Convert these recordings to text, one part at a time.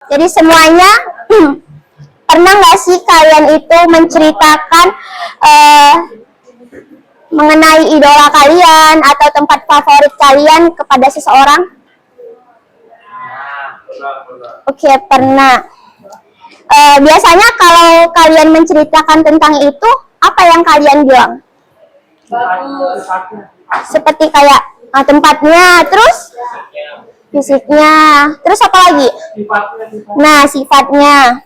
Jadi semuanya pernah nggak sih kalian itu menceritakan mengenai idola kalian atau tempat favorit kalian kepada seseorang? Oke, pernah. Biasanya kalau kalian menceritakan tentang itu, apa yang kalian bilang? Seperti kayak tempatnya, terus fisiknya, terus apa lagi? Nah, sifatnya.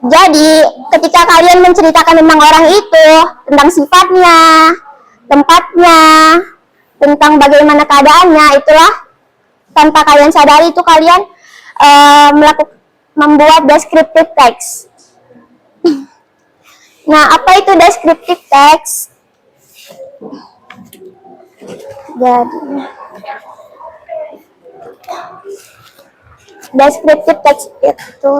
Jadi, ketika kalian menceritakan tentang orang itu, tentang sifatnya, tempatnya, tentang bagaimana keadaannya, itulah tanpa kalian sadari itu kalian membuat descriptive text. Nah, apa itu descriptive text? Jadi, descriptive text itu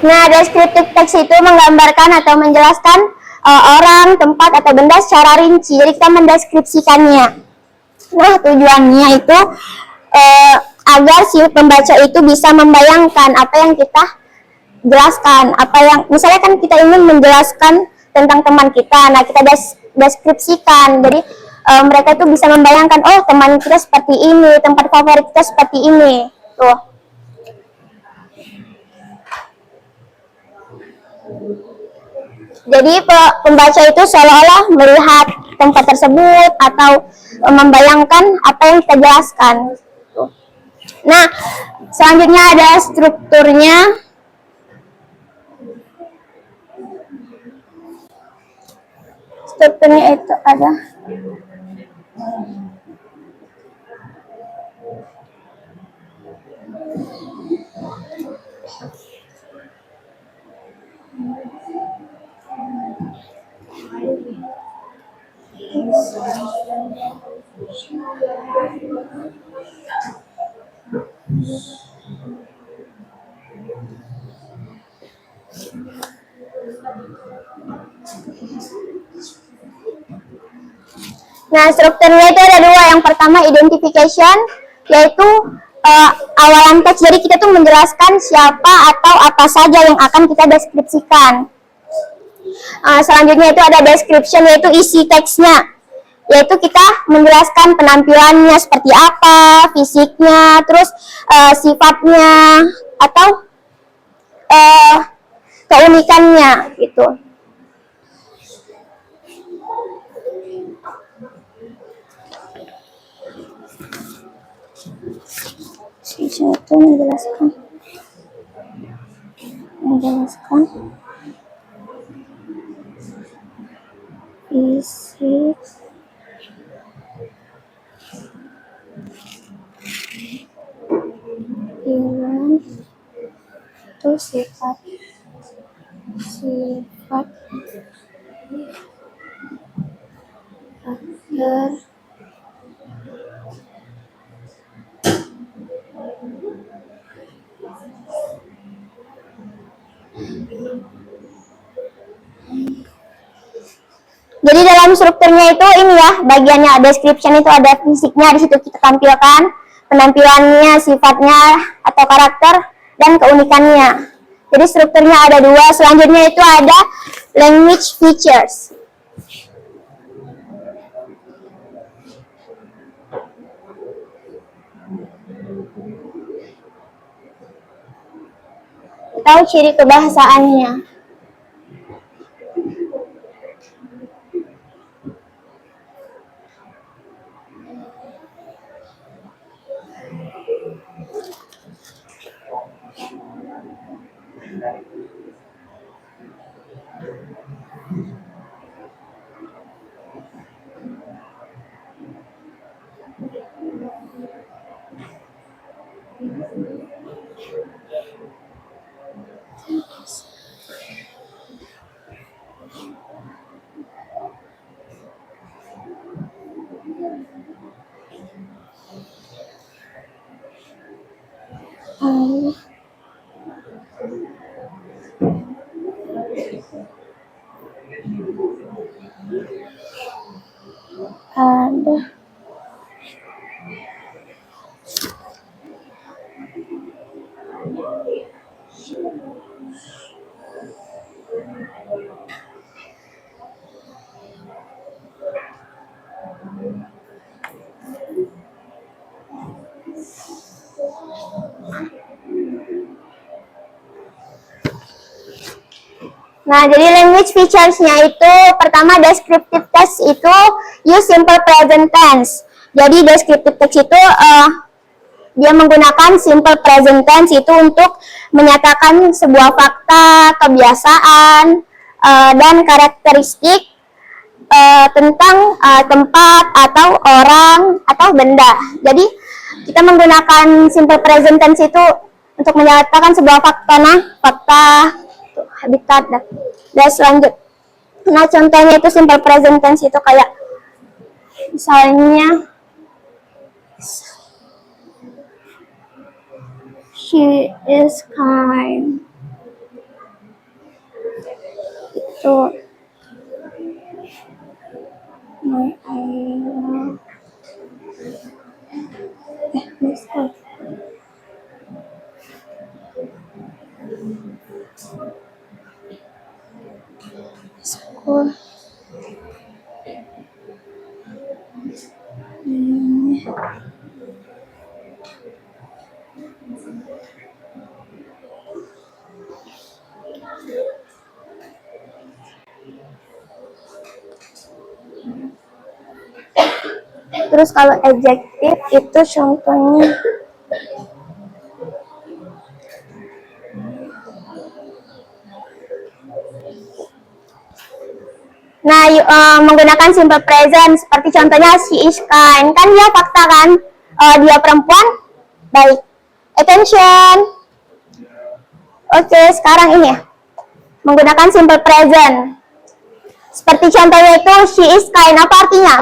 Nah, descriptive text itu menggambarkan atau menjelaskan orang, tempat, atau benda secara rinci. Jadi kita mendeskripsikannya. Nah, tujuannya itu agar si pembaca itu bisa membayangkan apa yang kita jelaskan. Apa yang, misalnya kan kita ingin menjelaskan tentang teman kita, nah kita deskripsikan. Jadi mereka itu bisa membayangkan, oh teman kita seperti ini, tempat favorit kita seperti ini. Tuh. Jadi pembaca itu seolah-olah melihat tempat tersebut atau membayangkan apa yang kita jelaskan. Nah, selanjutnya ada strukturnya. Strukturnya itu ada Nah, strukturnya itu ada dua. Yang pertama identification, yaitu awalan teks. Jadi kita tuh menjelaskan siapa atau apa saja yang akan kita deskripsikan. Selanjutnya itu ada description, yaitu isi teksnya. Yaitu kita menjelaskan penampilannya seperti apa, fisiknya, terus sifatnya, atau keunikannya gitu. Sisa itu menjelaskan fisik, tampilan, itu sifat karakter, jadi Jadi dalam strukturnya itu ini ya, bagiannya description itu ada fisiknya, di situ kita tampilkan penampilannya, sifatnya atau karakter dan keunikannya. Jadi strukturnya ada dua. Selanjutnya itu ada language features. Tahu ciri kebahasaannya. Nah, jadi language features-nya itu pertama descriptive text itu use simple present tense. Jadi descriptive text itu dia menggunakan simple present tense itu untuk menyatakan sebuah fakta, kebiasaan, dan karakteristik tentang tempat atau orang atau benda. Jadi kita menggunakan simple present tense itu untuk menyatakan sebuah fakta, fakta, habitat, dan selanjutnya. Nah, contohnya itu simple present tense itu kayak misalnya she is kind. Itu my school. Terus kalau adjektif itu contohnya menggunakan simple present seperti contohnya she is kind, kan dia fakta kan, dia perempuan baik. Attention. Oke, sekarang ini ya, menggunakan simple present seperti contohnya itu she is kind, apa artinya?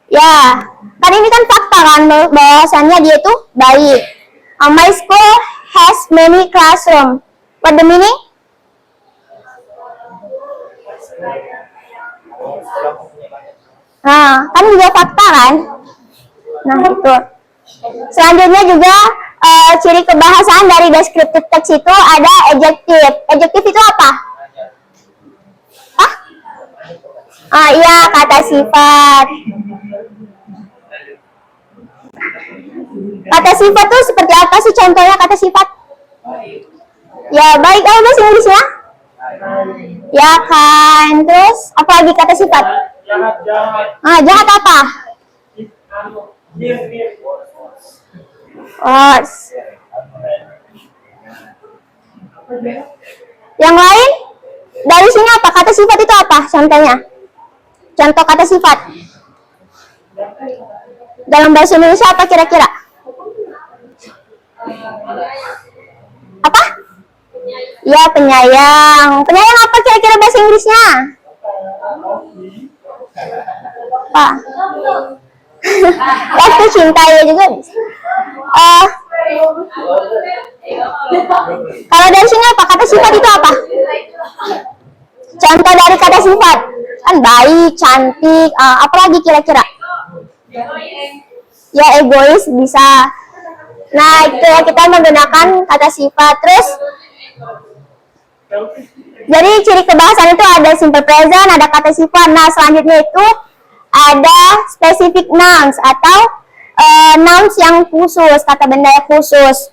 Ya, kan ini kan fakta kan, bahwasannya dia itu baik. My school has many classroom. What the meaning? Nah, kan juga fakta kan? Nah, itu. Selanjutnya juga ciri kebahasaan dari descriptive text itu ada adjective. Adjective itu apa? Iya, kata sifat. Kata sifat tuh seperti apa sih contohnya kata sifat? Ya, baik. Bahasa Inggrisnya? Ya kan. Terus, apa lagi kata sifat? Jahat apa? Yang lain? Dari sini apa? Kata sifat itu apa? Contohnya? Contoh kata sifat. Dalam bahasa Indonesia apa kira-kira? Apa? Ya, penyayang. Penyayang apa kira-kira bahasa Inggrisnya? Apa? Waktu cinta ya juga. Kalau dari sini apa? Kata sifat itu apa? Contoh dari kata sifat kan baik, cantik, apalagi kira-kira? Ya egois bisa. Nah itu ya, kita menggunakan kata sifat. Terus jadi ciri kebahasan itu ada simple present, ada kata sifat. Nah selanjutnya itu ada specific nouns atau nouns yang khusus, kata benda yang khusus.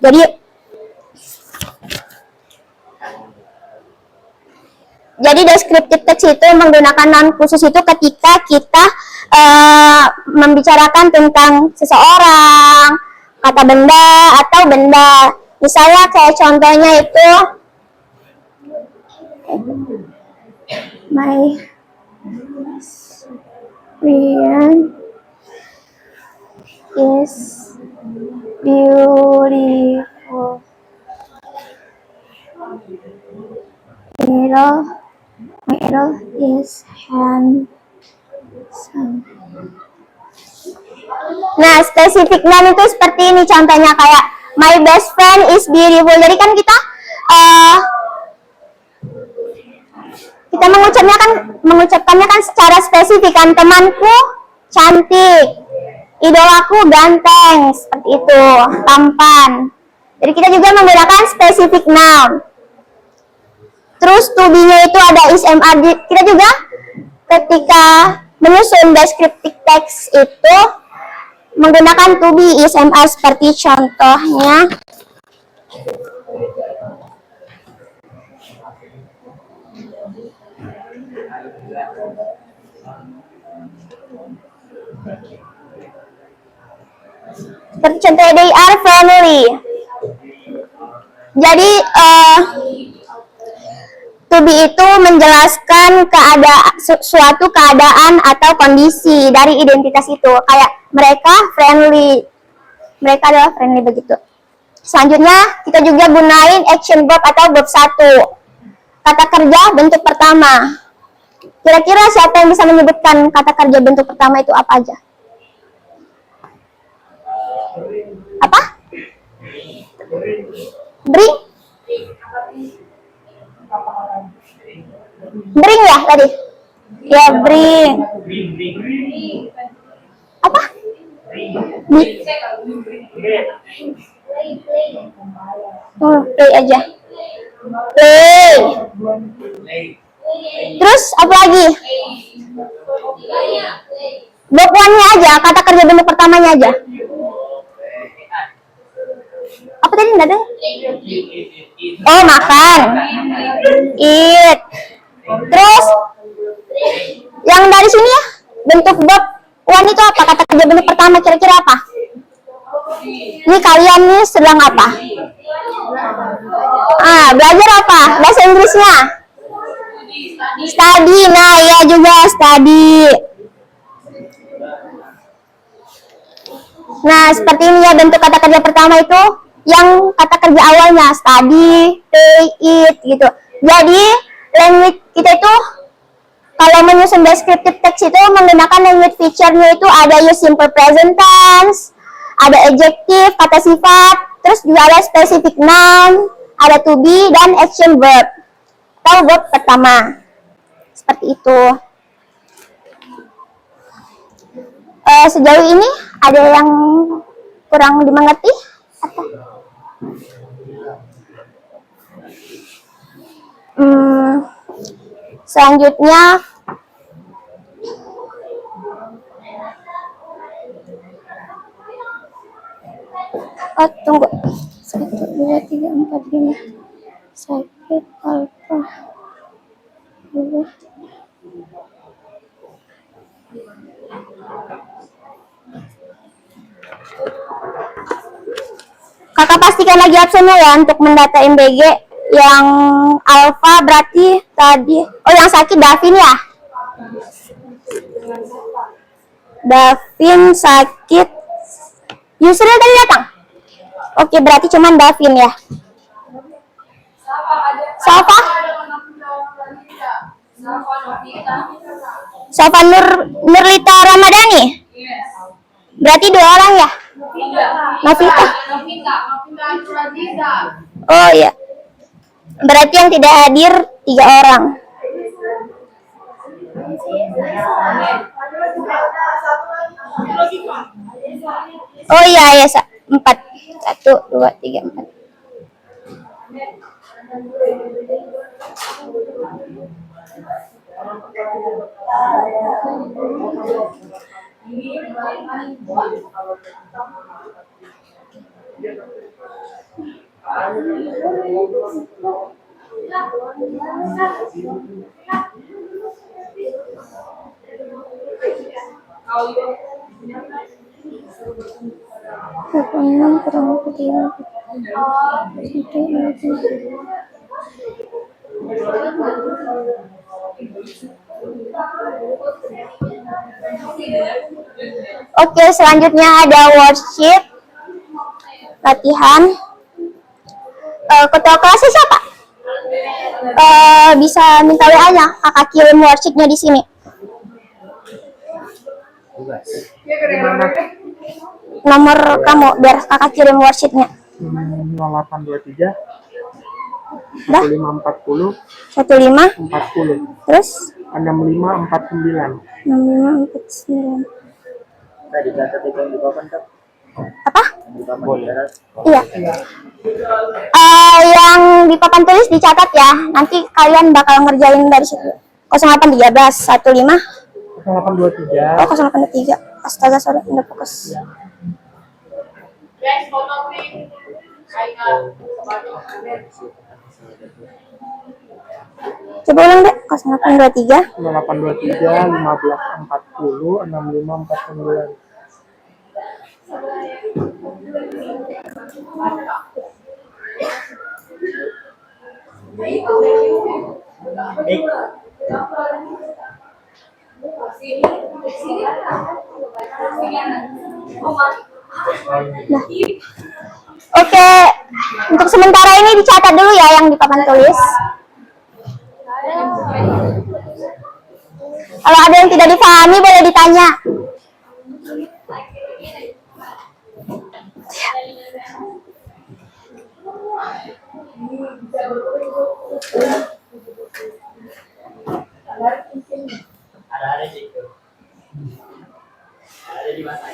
Jadi descriptive text itu menggunakan noun khusus itu ketika kita membicarakan tentang seseorang, kata benda atau benda. Misalnya kayak contohnya itu my friend is beautiful. My idol is handsome. Nah, spesifik noun itu seperti ini contohnya kayak my best friend is beautiful. Jadi kan kita mengucapkannya kan secara spesifik kan, temanku cantik, idolaku ganteng, seperti itu, tampan. Jadi kita juga menggunakan spesifik noun. Terus to be-nya itu ada is, am, are. Kita juga ketika menyusun descriptive text itu menggunakan to be, is, am, are seperti contohnya. Seperti contohnya they are friendly. Jadi to be itu menjelaskan suatu keadaan atau kondisi dari identitas itu. Kayak mereka friendly. Mereka adalah friendly begitu. Selanjutnya kita juga gunain action verb atau verb 1. Kata kerja bentuk pertama. Kira-kira siapa yang bisa menyebutkan kata kerja bentuk pertama itu apa aja? Apa? Bring? Bring ya tadi? Ya bring. Apa? Play aja. Play. Terus apa lagi? Bokwannya aja, kata kerja bentuk pertamanya aja. Apa tadi nggak ada? Oh makan. Eat. Terus yang dari sini ya, bentuk verb one itu apa? Kata kerja bentuk pertama kira-kira apa? Ini kalian nih sedang apa? Belajar apa? Bahasa Inggrisnya? Study. Nah ya juga study. Nah seperti ini ya bentuk kata kerja pertama itu, yang kata kerja awalnya study, play, eat gitu. Jadi language kita itu kalau menyusun descriptive text itu menggunakan language feature-nya itu ada use simple present tense, ada adjective, kata sifat, terus juga ada specific noun, ada to be dan action verb atau verb pertama. Seperti itu. Sejauh ini ada yang kurang dimengerti? Atau? Selanjutnya tunggu 1, 2, 3, 4, 5 sakit alfa 2. Kakak pastikan lagi absennya ya untuk mendata MBG. Yang alfa berarti tadi, yang sakit Davin ya? Davin sakit. Yusril tadi datang? Oke, berarti cuman Davin ya. Siapa? Safa Nurlita Ramadhani? Berarti 2 orang ya? Novita. Oh iya. Berarti yang tidak hadir 3 orang. Oh iya, ya, 4. 1, 2, 3, 4. Oke, selanjutnya ada worship, latihan. Ketua kelasnya siapa? Bisa minta WA-nya, kakak kirim worshipnya di sini. Nomor kamu biar kakak kirim worshipnya. 0823 Dah. 1540 15 terus 6549. 6549. Tadi kata yang di papan kan? Apa? Di papan darat. Iya. Yang di papan tulis dicatat ya. Nanti kalian bakal ngerjain dari situ. 0813 15 0823. Oh, 0823. Astaga, sorry, udah fokus. Coba ulang deh. 0823 0823 1540 6549. Nah. Oke, untuk sementara ini dicatat dulu ya yang di papan tulis. Kalau ada yang tidak dipahami boleh ditanya. Ada di situ. Ada di mana?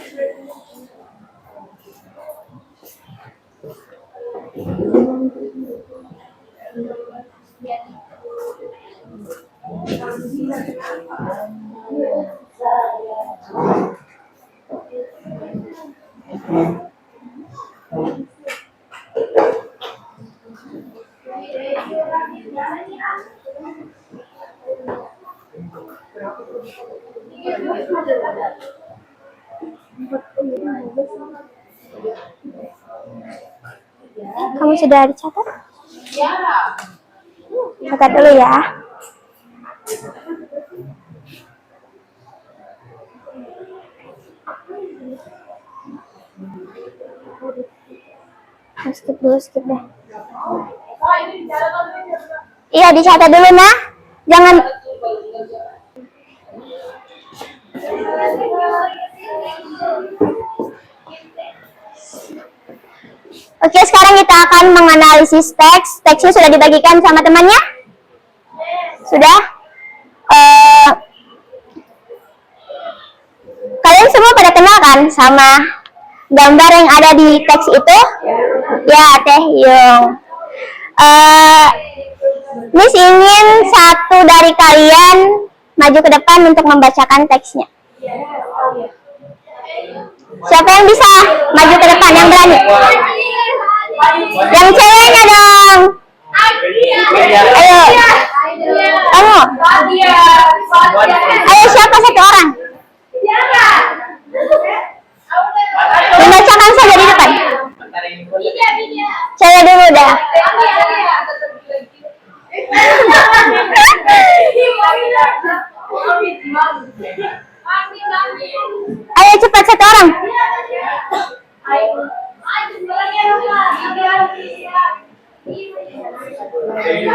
Kamu sudah dicatat? Catat dulu ya. Skip deh. Iya, dicatat dulu nah. Jangan. Oke, sekarang kita akan menganalisis teks. Teksnya sudah dibagikan sama temannya? Sudah? Kalian semua pada kenal kan sama gambar yang ada di teks itu? Ya, Teh Yung. Miss ingin satu dari kalian maju ke depan untuk membacakan teksnya. Siapa yang bisa maju ke depan, yang berani? Yang ceweknya dong. Ayo. Kamu. Ayo, siapa satu orang? Membacakan saja di depan. Cewek dulu dah. Ayo cepat satu orang.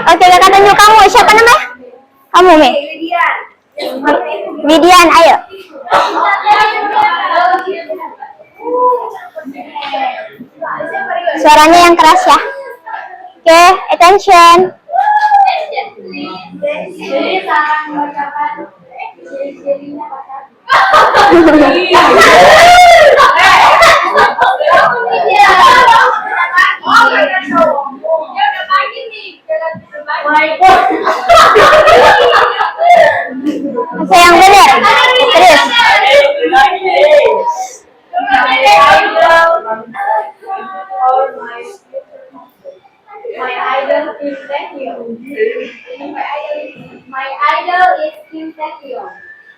Oke, kakak tunjuk kamu. Siapa namanya? Kamu, Mi. Widian, ayo. Suaranya yang keras ya. Oke, attention. Saya yang benar. Terus. My idol is Taecyeon. My idol is Kim Taecyeon.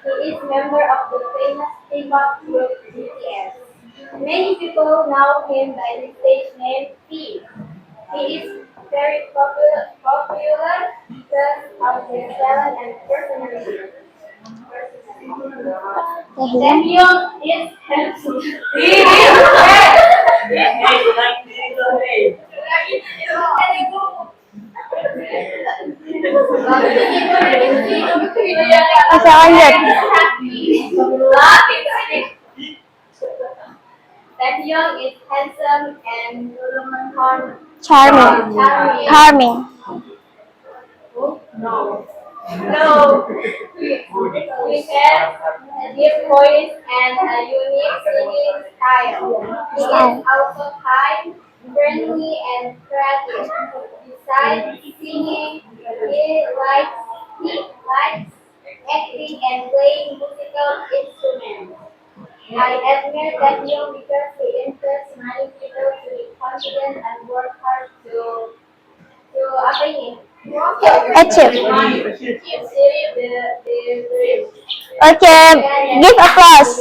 He is member of the famous K-pop group BTS. Many people know him by his stage name P. He is very popular because of his talent and personality. Taecyeon is handsome. Masa lanjut. Taecyeon is handsome and Charming. Charming. No. He has a deep voice and a unique singing style. He is also kind, friendly, and creative. Besides singing, he likes acting and playing musical instruments. I admire Taecyeon because he inspires many people to be confident and work hard to apa ini? Achieve. The Okay, give applause.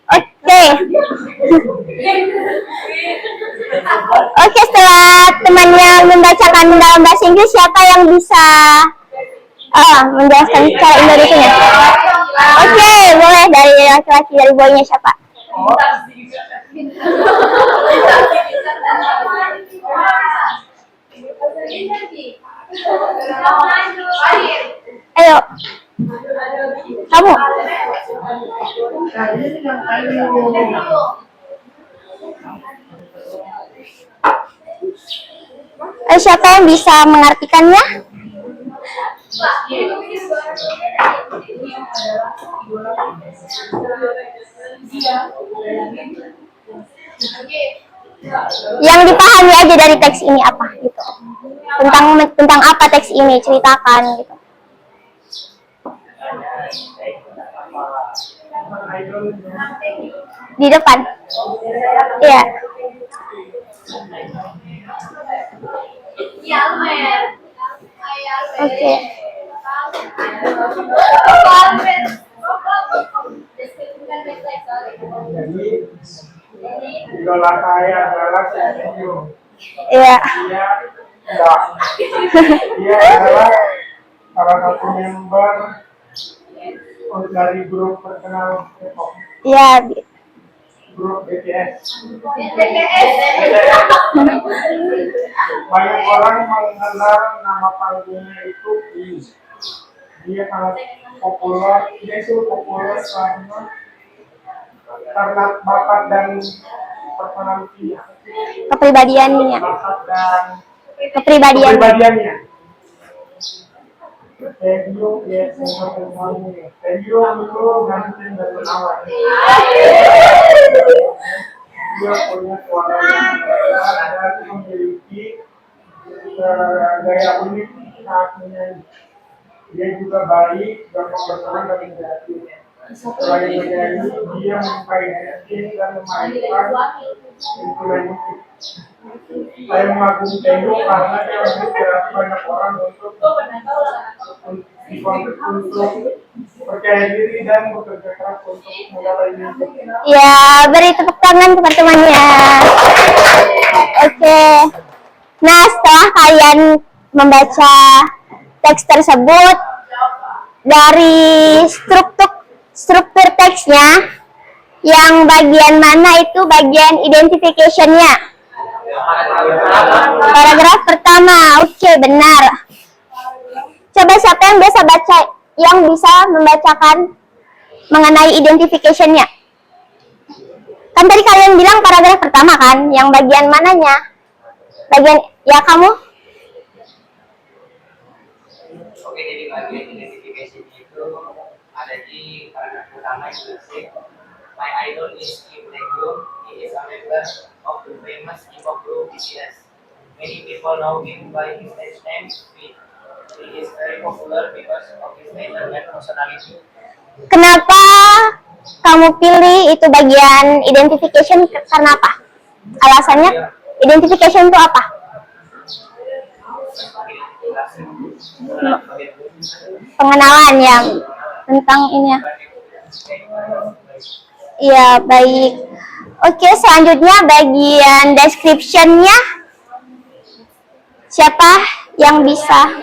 Okay. Oke, setelah temannya membacakan dalam bahasa Inggris, siapa yang bisa menjelaskan secara Indonesianya? Oke, boleh dari laki-laki, dari boynya siapa? Ayo, kamu. Siapa yang bisa mengartikannya? Yang dipahami aja dari teks ini apa gitu. Tentang apa teks ini, ceritakan gitu. Di depan. Iya. Oke. Jadi idola saya adalah Taecyeon. Iya. Dia adalah salah satu member dari grup terkenal K-pop. Iya. Grup BTS. Banyak orang mengenal nama panggungnya itu Lee. Dia sangat populer. Dia itu populer karena bakat dan personality. Kepribadiannya. Bakat dan Kepribadian. kepribadiannya. Taecyeon ya semuanya. Taecyeon itu ganteng dan menawan. Dia punya suara yang besar dan memiliki gaya unik saat menyanyi. Dia juga baik dan berteman dan kreatif. Selain menyanyi, dia menyukai acting dan memainkan instrumen musik. Saya mengagumi Taecyeon karena dia menginspirasi banyak orang untuk percaya diri dan bekerja keras untuk menggapai mimpi. Ya, beri tepuk tangan kepada temannya. Oke. Nah, setelah kalian membaca teks tersebut, dari struktur teksnya, yang bagian mana itu bagian identification-nya? Paragraf pertama, oke, benar. Coba siapa yang biasa baca, yang bisa membacakan mengenai identification-nya? Kan tadi kalian bilang paragraf pertama kan, yang bagian mananya? Bagian, ya kamu? Oke, jadi bagian identifikasi itu ada di paragraf utama yang bersih. My idol is Kim Tae-hyun. He is a member of the famous K-pop group BTS. Many people know him by his stage name. He is very popular because of his nature and personality. Kenapa kamu pilih itu bagian identification karena apa? Alasannya identification itu apa? Pengenalan yang tentang ini ya. Iya, baik. Oke, selanjutnya bagian description-nya. Siapa yang bisa?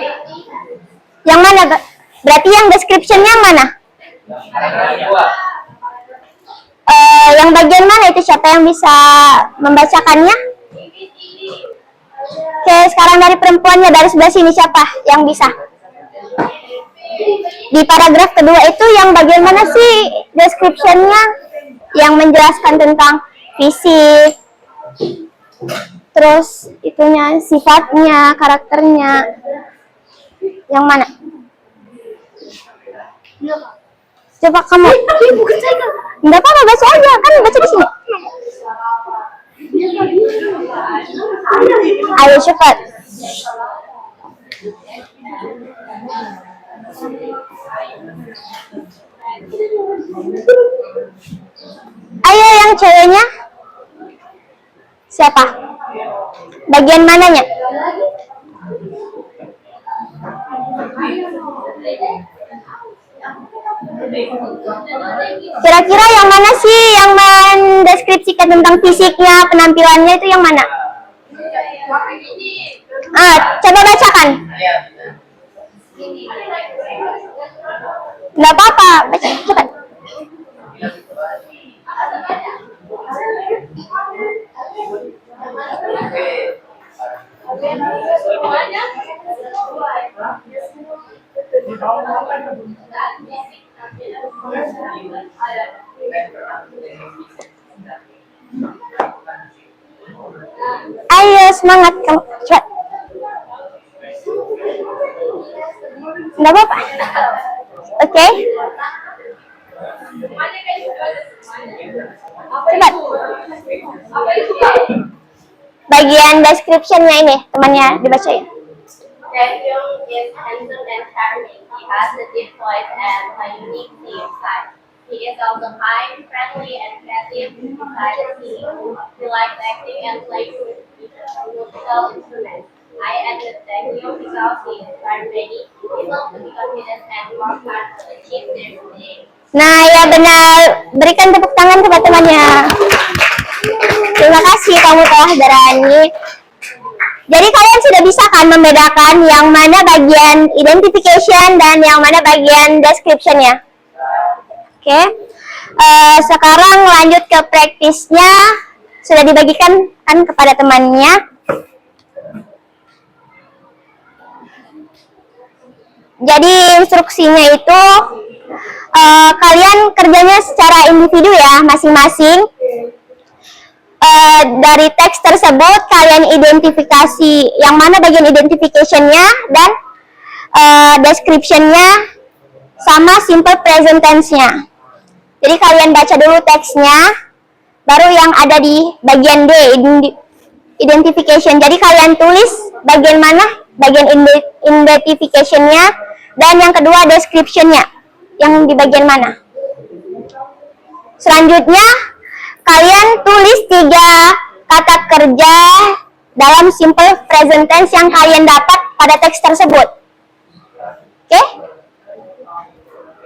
Yang mana? Berarti yang description-nya yang mana? Yang bagian mana itu? Siapa yang bisa membacakannya? Oke, sekarang dari perempuannya, dari sebelah sini siapa yang bisa? Di paragraf kedua itu yang bagian mana sih description-nya? Yang menjelaskan tentang fisik, terus itunya, sifatnya, karakternya. Yang mana? Coba kamu. Enggak apa-apa, baca aja, kan baca di sini. Ayo cepat. Ayo yang ceweknya. Siapa? Bagian mananya? Kira-kira yang mana sih yang mendeskripsikan tentang fisiknya, penampilannya itu yang mana? Coba bacakan. Nggak apa-apa, baca cepat. Ayo semangat kamu, cepat. Nggak apa-apa. Oke. Cepat. Bagian description-nya ini temannya dibacain. Taehyung is handsome and charming. He has a deep voice and a unique style. He is also kind, friendly, and creative. Besides singing, he likes acting and playing musical instruments. I added Taehyung because he inspired many people to be confident and work hard to achieve their dreams. Nah, ya benar. Berikan tepuk tangan kepada temannya. Terima kasih, kamu telah berani. Jadi kalian sudah bisa kan membedakan yang mana bagian identification dan yang mana bagian description-nya? Oke. Sekarang lanjut ke praktisnya. Sudah dibagikan kan kepada temannya. Jadi instruksinya itu kalian kerjanya secara individu ya, masing-masing. Dari teks tersebut kalian identifikasi yang mana bagian identification-nya dan description-nya sama simple present tense-nya. Jadi kalian baca dulu teksnya, baru yang ada di bagian D, identification. Jadi kalian tulis bagian mana, bagian identification-nya, dan yang kedua description-nya, yang di bagian mana. Selanjutnya, kalian tulis 3 kata kerja dalam simple present tense yang kalian dapat pada teks tersebut. Oke?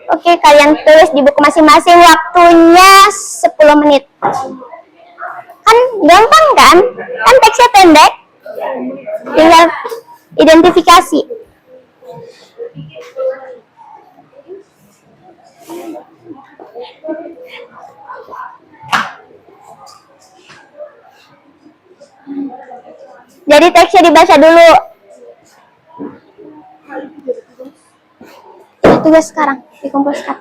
Oke, kalian tulis di buku masing-masing, waktunya 10 menit. Kan gampang kan? Kan teksnya pendek. Tinggal identifikasi. Jadi teksnya dibaca dulu. Ini tugas sekarang, dikumpulkan.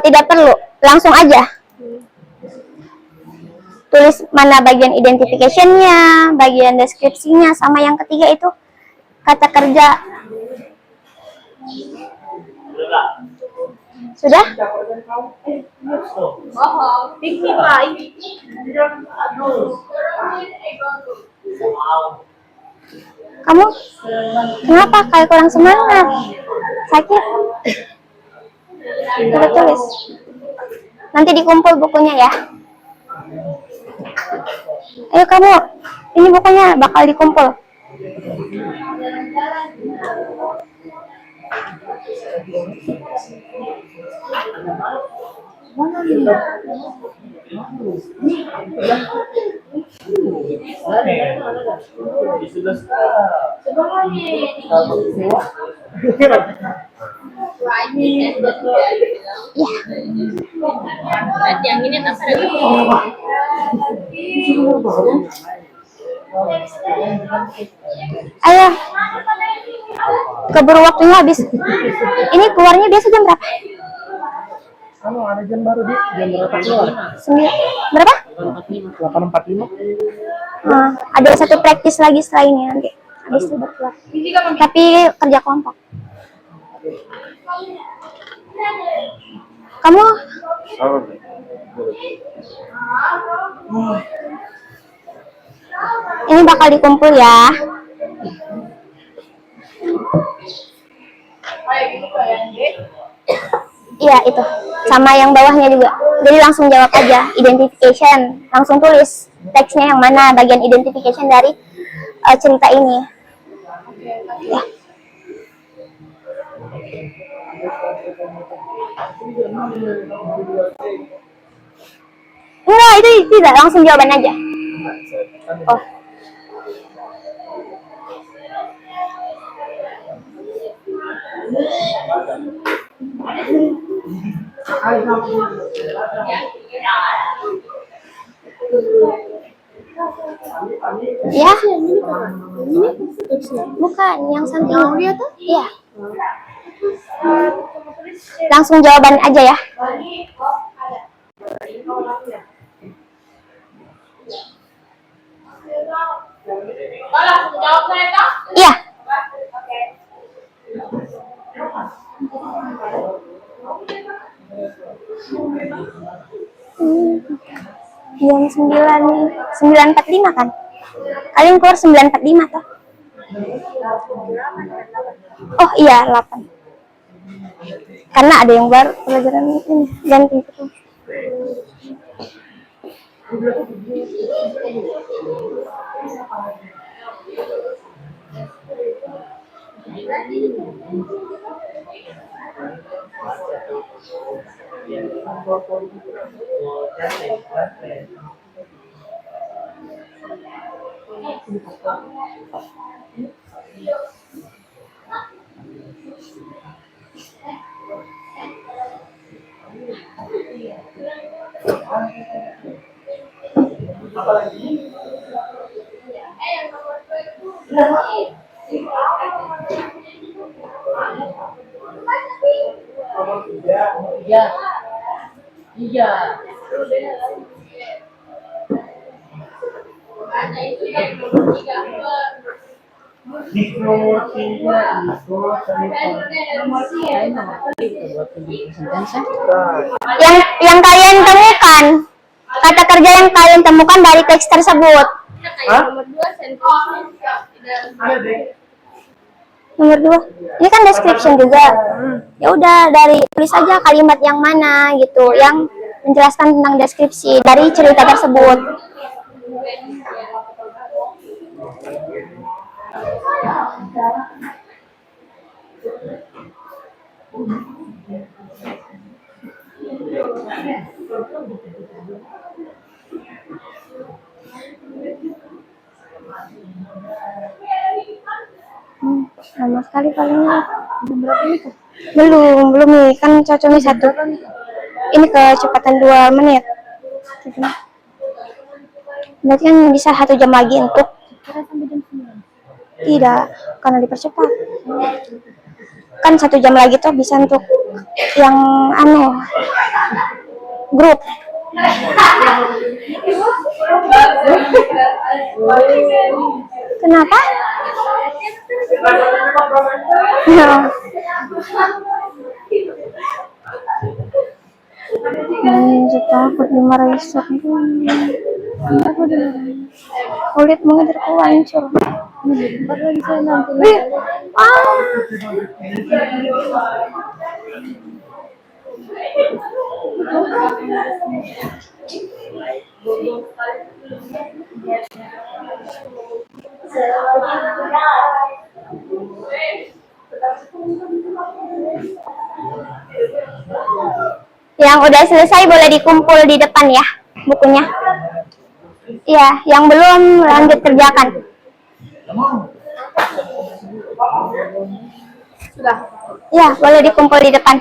Tidak perlu, langsung aja. tulis mana bagian identification-nya, bagian deskripsinya, sama yang ketiga itu kata kerja. Sudah? Kamu kenapa kayak kurang semangat? Sakit? Coba tulis. Nanti dikumpul bukunya ya. Ayo kamu, ini bukunya bakal dikumpul. Yang ini Ayo, keburu waktunya habis. Ini keluarnya biasa jam berapa? Kamu ada jam baru di jam berapa keluar? Berapa? 8.45. Ada satu praktis lagi setelah ini nanti. Habis itu baru keluar. Tapi kerja kelompok. Kamu ini bakal dikumpul ya. Iya itu, sama yang bawahnya juga. Jadi langsung jawab aja, identification, langsung tulis teksnya yang mana bagian identification dari cerita ini. Ya. Enggak, itu tidak, langsung jawaban aja. Oh. Ya. Bukan, yang samping dia tuh? Iya. Langsung jawaban aja ya. Iya. Jam 9.45 kan? Kalian keluar 9.45 toh? Oh iya 8. Karena ada yang baru pelajaran ini ganti itu. Yang kalian temukan, kata kerja yang kalian temukan dari teks tersebut. Nomor 2. Ini kan description juga. Ya udah, dari tulis aja kalimat yang mana gitu, yang menjelaskan tentang deskripsi dari cerita tersebut. Sama sekali palingnya. Belum nih, kan cocoknya 1. Ini kecepatan 2 menit. Berarti kan bisa 1 jam lagi untuk. Tidak, karena dipercepat. Kan 1 jam lagi tuh bisa untuk yang grup. Kenapa? Ya. Takut dimarahi sok. Aku dimarahi. Kulit mengejarku hancur. Yang udah selesai boleh dikumpul di depan ya bukunya. Iya, yang belum lanjut kerjakan. Sudah. Ya, boleh dikumpul di depan.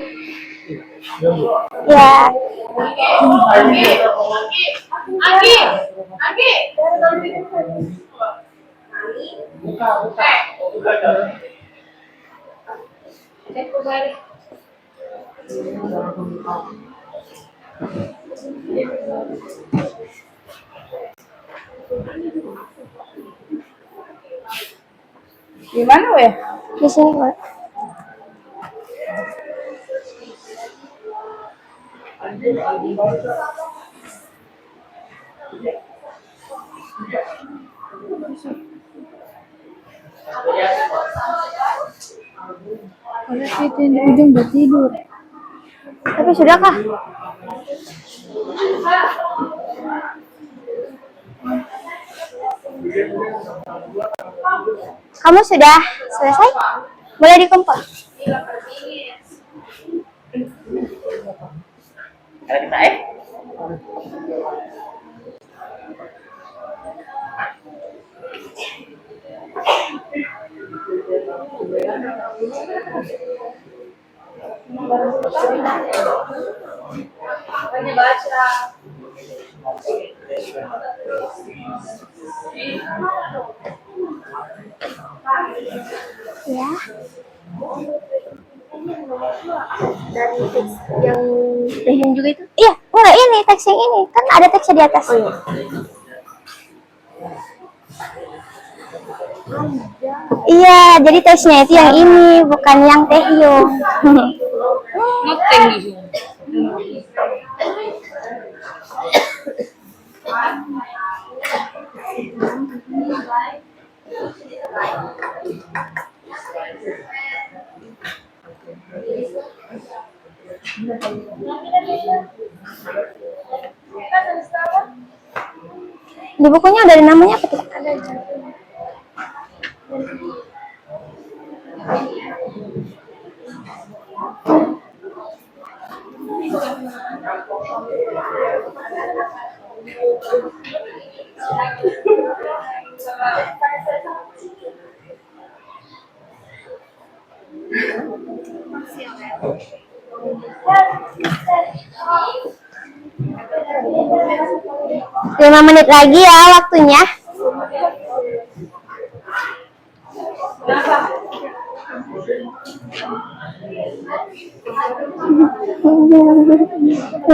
Ya. Anggi. Di mana weh? Di sini boleh. Kalau kita di ujung udah tidur. Tapi sudahkah? Kamu sudah selesai? Boleh dikumpul. Kalau kita baca. Ya. Dari teks yang juga itu? Iya, enggak ini teks yang ini kan ada teksnya di atas. Oh, iya. Iya, jadi teksnya itu yang ini bukan yang Taehyung. Di bukunya ada namanya apa tidak? Ada. Lima menit lagi ya waktunya.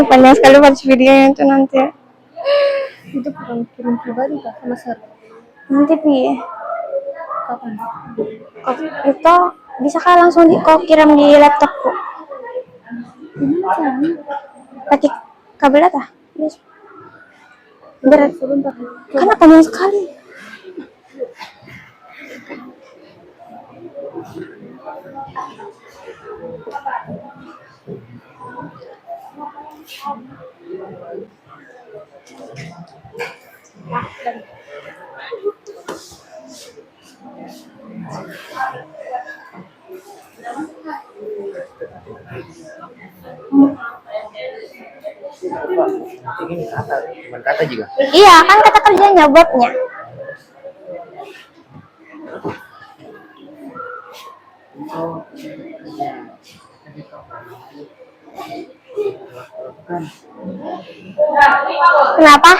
Panjang sekali buat videonya itu nanti. Itu bukan kirim pribadi kak sama Sar. Nanti pi. Kapan? Kok itu bisa kan langsung kok kirim di laptopku. Gimana caranya? Pakai kabel apa? Yes. Berat. Sebentar. Karena panjang sekali. ini kata, cuma kata juga. Iya, kan kata kerjanya buatnya. Kenapa?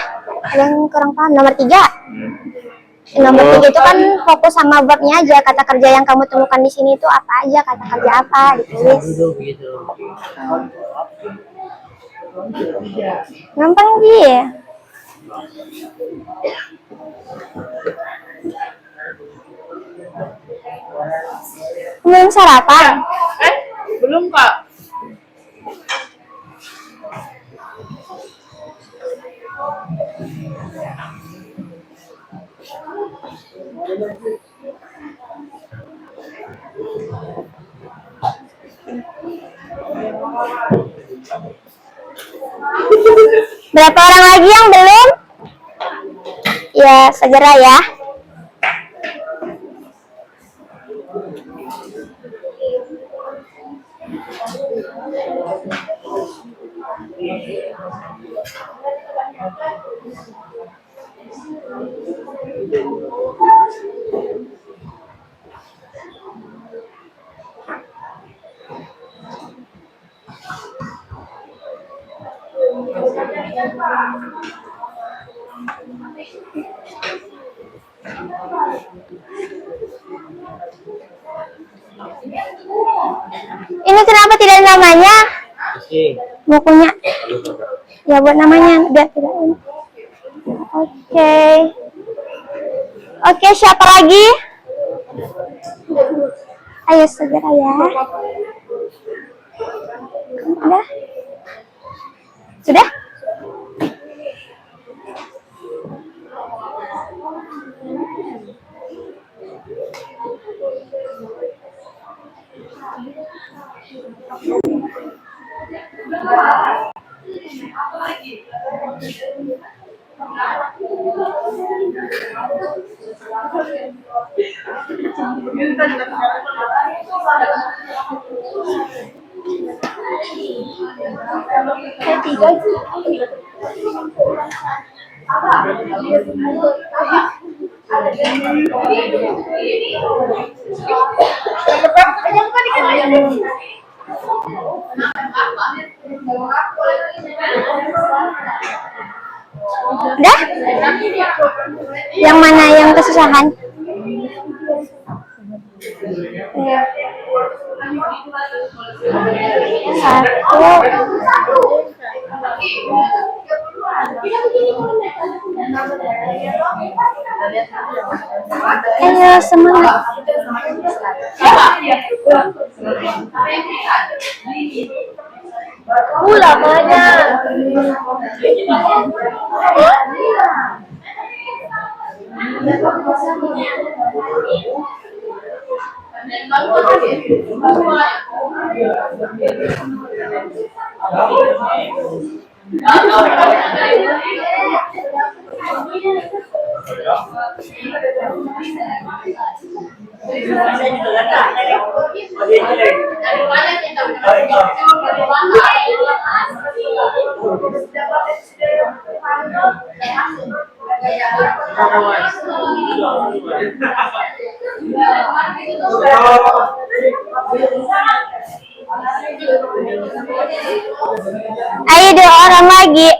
Ada yang kurang paham. Nomor 3. Nomor 3 itu kan fokus sama babnya aja. Kata kerja yang kamu temukan di sini itu apa aja, kata kerja apa ditulis. Gampang sih. Belum sarapan? Belum Kak. Berapa orang lagi yang belum? Ya, segera ya. Ini kenapa tidak ada namanya? Bukunya. Ya buat namanya biar tidak ini. Oke. Oke, siapa lagi? Ayo segera ya. Udah? Sudah? Udah? Yang mana yang kesusahan? Ya. Satu. Ayo semangat. Lamanya. Ayo 2 orang lagi.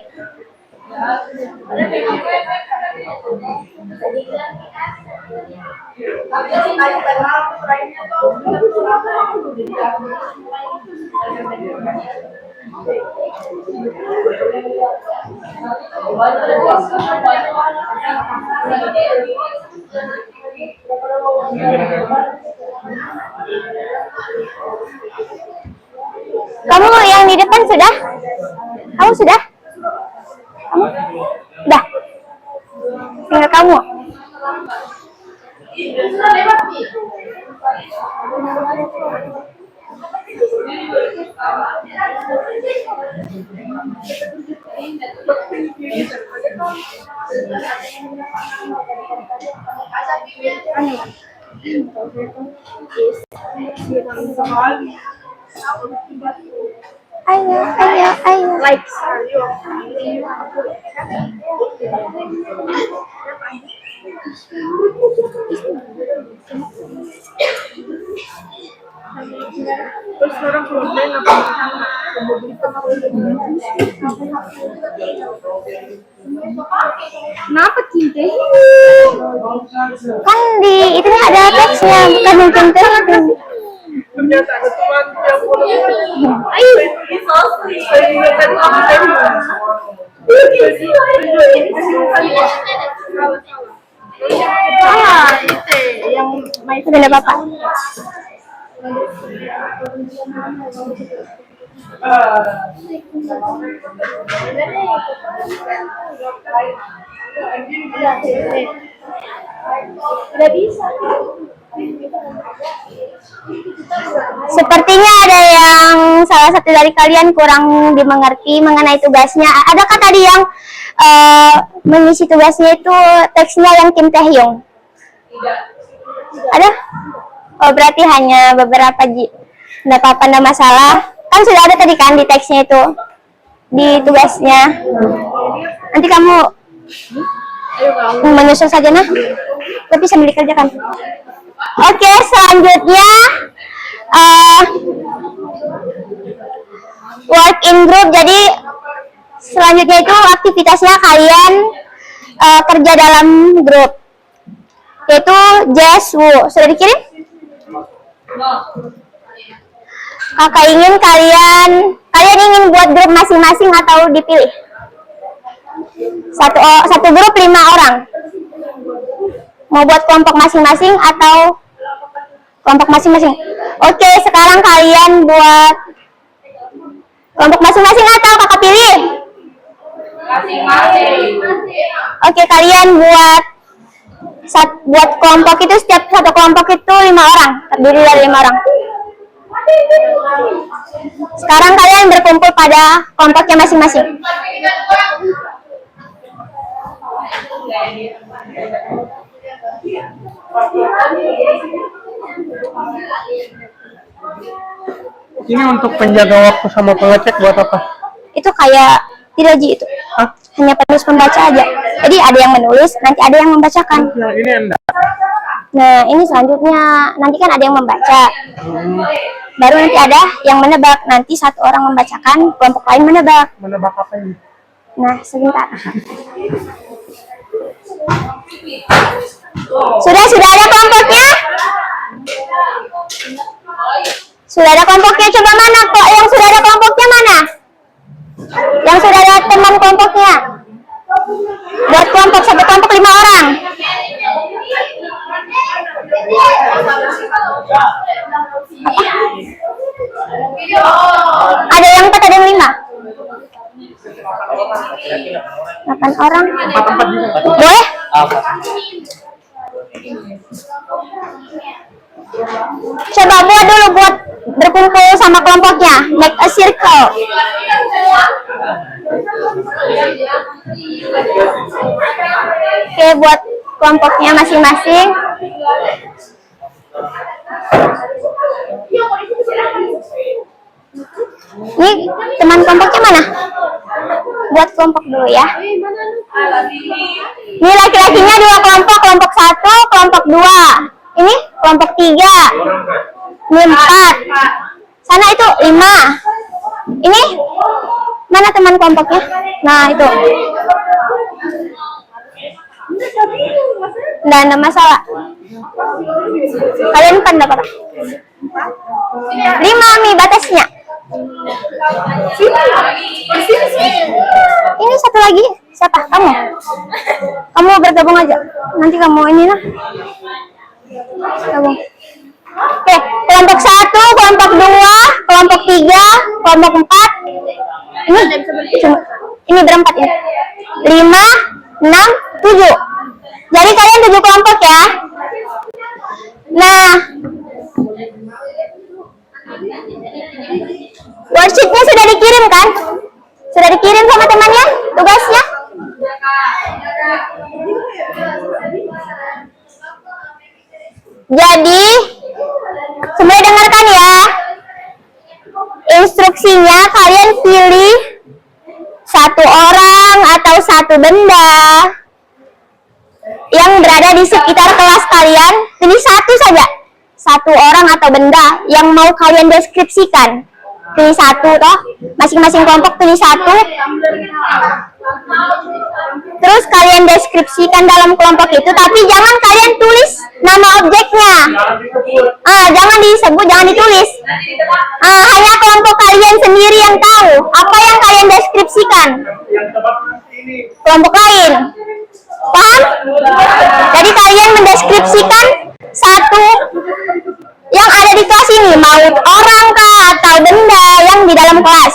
Kamu yang di depan sudah? Kamu sudah? Kamu? Udah? Tinggal kamu? Ayo. Like. Terus sekarang kemudian apa? Kenapa cinta? Kan di itu ada teksnya, bukan mungkin teksnya. Ternyata ada teman yang boleh. Ayo. Saya ingatkan teman saya. Ah, itu yang main Udah nggak apa-apa. Udah bisa. Sepertinya ada yang salah satu dari kalian kurang dimengerti mengenai tugasnya. Adakah tadi yang mengisi tugasnya itu teksnya yang Kim Tae Hyung? Ada? Oh, berarti hanya beberapa ji. Nggak apa-apa, nggak masalah. Kan sudah ada tadi kan di teksnya itu, di tugasnya. Nanti kamu menyusul saja nah, tapi sambil dikerjakan. Oke, selanjutnya work in group. Jadi selanjutnya itu aktivitasnya kalian kerja dalam grup, yaitu Jeswu. Sudah dikirim? Kakak ingin kalian ingin buat grup masing-masing atau dipilih? Satu grup 5 orang. Mau buat kelompok masing-masing atau kelompok masing-masing? Oke, sekarang kalian buat kelompok masing-masing atau kakak pilih? Masing-masing. Oke, kalian buat kelompok itu, setiap satu kelompok itu 5 orang, terdiri dari 5 orang. Sekarang kalian berkumpul pada kelompoknya masing-masing. Ini untuk penjaga waktu sama pengecek buat apa? Itu kayak tidak Ji, itu Hah? hanya penulis pembaca aja. Jadi ada yang menulis, nanti ada yang membacakan. Nah, ini enggak. Nah, ini selanjutnya nanti kan ada yang membaca. Baru nanti ada yang menebak. Nanti satu orang membacakan, kelompok lain menebak. Menebak apa ini? Nah, sebentar. Sudah ada kelompoknya? Sudah ada kelompoknya, coba mana kok yang sudah ada kelompoknya mana? Yang sudah ada teman kelompoknya? Buat kelompok, satu kelompok 5 orang. Ada yang 4, ada yang 5. 8 orang. 4 juga. Boleh? Coba buat berkumpul sama kelompoknya. Make a circle. Oke, buat kelompoknya masing-masing. Ini teman kelompoknya mana? Buat kelompok dulu ya. Ini laki-lakinya 2 kelompok, kelompok 1, kelompok 2. Ini kelompok 3. Ini 4. Sana itu 5. Ini mana teman kelompoknya? Nah, itu. Nggak ada masalah. Kalian 4 dapat? 5 Mi batasnya. Ini satu lagi. Siapa? Kamu? Kamu bergabung aja. Nanti kamu ini lah. Gabung. Oke, kelompok 1, kelompok 2, kelompok 3, kelompok 4. Ini berempat ya. 5, 6, 7. Jadi kalian 7 kelompok ya. Nah, worksheet-nya sudah dikirim kan? Sudah dikirim sama temannya tugasnya? Jadi semuanya dengarkan ya. Instruksinya kalian pilih 1 orang atau 1 benda yang berada di sekitar kelas kalian. Pilih 1 saja. 1 orang atau benda yang mau kalian deskripsikan. Pilih 1 toh. Masing-masing kelompok pilih 1. Terus kalian deskripsikan dalam kelompok itu, tapi jangan kalian tulis nama objeknya. Jangan disebut, jangan ditulis. Hanya kelompok kalian sendiri yang tahu apa yang kalian deskripsikan. Kelompok lain kalian mendeskripsikan satu yang ada di kelas ini, mau orang kah atau benda yang di dalam kelas.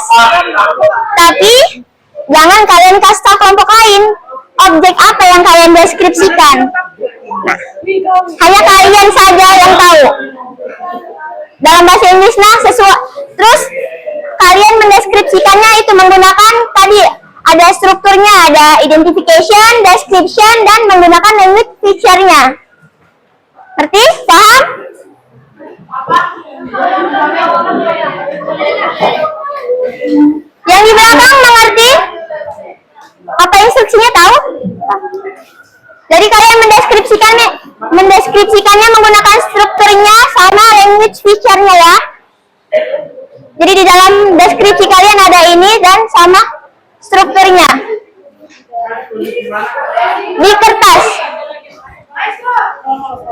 Tapi jangan kalian kasih tahu kelompok lain objek apa yang kalian deskripsikan. Nah, hanya kalian saja yang tahu. Dalam bahasa Inggris, nah sesuai. Terus kalian mendeskripsikannya itu menggunakan tadi ada strukturnya, ada identification, description, dan menggunakan language feature-nya. Ngerti? Paham? Yang di belakang mengerti? Apa instruksinya tahu? Jadi kalian mendeskripsikannya menggunakan strukturnya sama language feature-nya ya. Jadi di dalam deskripsi kalian ada ini dan sama strukturnya. Di kertas.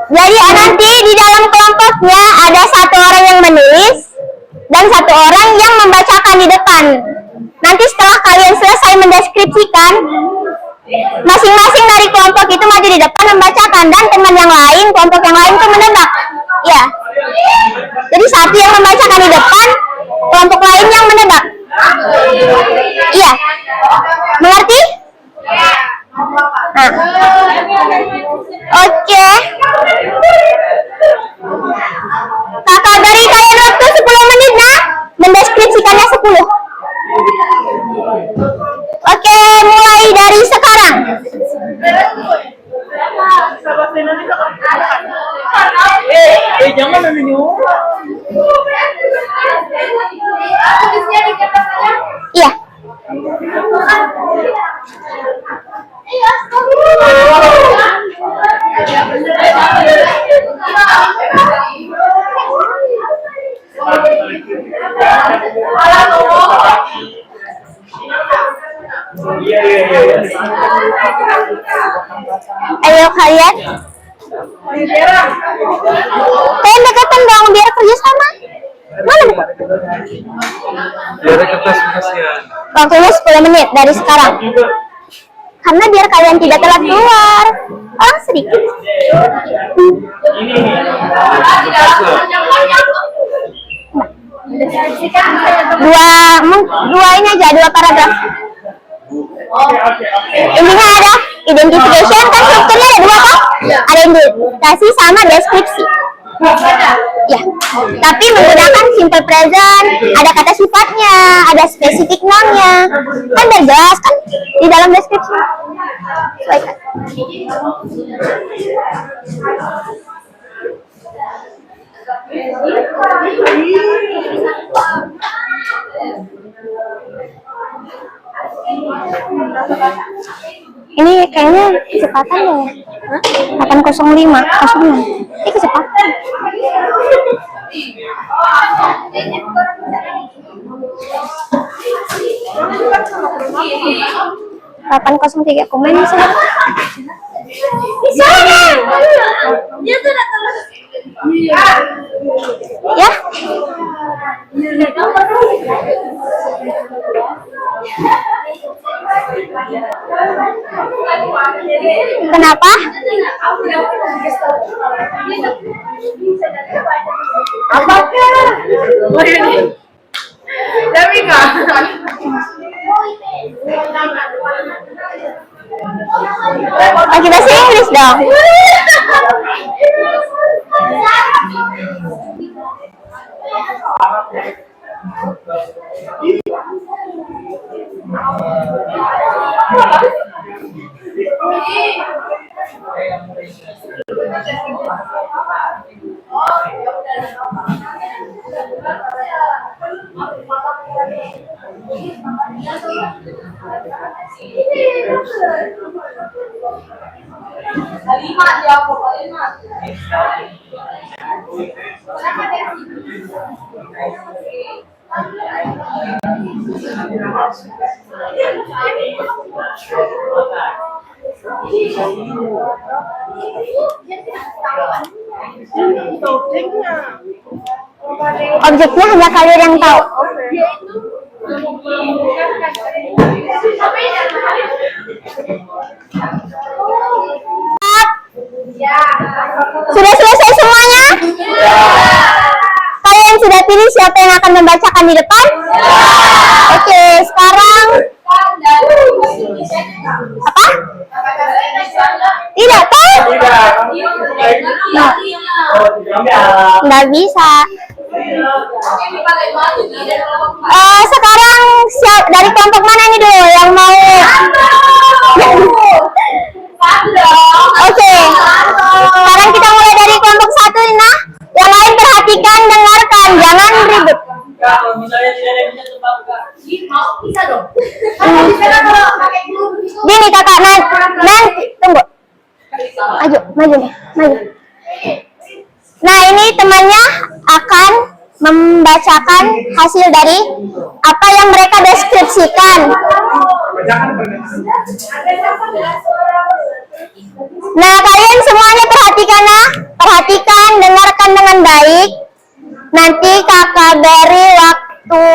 Jadi nanti di dalam kelompoknya ada satu orang yang menulis dan satu orang yang membacakan di depan. Nanti setelah kalian selesai mendeskripsikan, masing-masing dari kelompok itu maju di depan membacakan dan teman yang lain, kelompok yang lain itu menebak. Ya. Jadi satu yang membacakan di depan, kelompok lain yang menebak. Iya. Mengerti? Nah. Oke. Kakak beri kalian waktu 10 menit nah, mendeskripsikannya 10. Oke, mulai dari sekarang. Jangan minum. Iya. Ayo kalian. Kalian dekatan dong biar kerja sama. Mana bukan? Biar kertas kasihan. Waktunya 10 menit dari sekarang. Karena biar kalian tidak telat keluar. Orang sedikit. Dua ini aja, 2 paragraf. Intinya ada identification, kan strukturnya ada 2 kan? Ada identifikasi sama deskripsi. Ya, tapi menggunakan simple present, ada kata sifatnya, ada spesifik noun-nya. Kan udah jelas kan di dalam deskripsi. Sesuaikan. Ini kayaknya kecepatan deh. 805, 06. Ini kecepatan. Delapan 803 komen sih. Ya. Kenapa? Tapi enggak. Pakai bahasa Inggris dong. Objeknya hanya kalian yang tahu. Sudah selesai semuanya? Kalian sudah pilih siapa yang akan membacakan di depan? Oke, sekarang apa? Tidak tahu? Nggak bisa. Sekarang dari kelompok mana ini dulu yang mau? Oke. Sekarang kita mulai dari kelompok 1 nih, nah. Yang lain perhatikan, dengarkan, jangan ribut. Kalau misalnya tidak ada yang bisa tebak, Bisa dong. Gini kakak, nanti tunggu. Maju nih, maju. Nah, ini temannya akan membacakan hasil dari apa yang mereka deskripsikan. Nah, kalian semuanya perhatikan ya. Perhatikan, dengarkan dengan baik. Nanti kakak beri waktu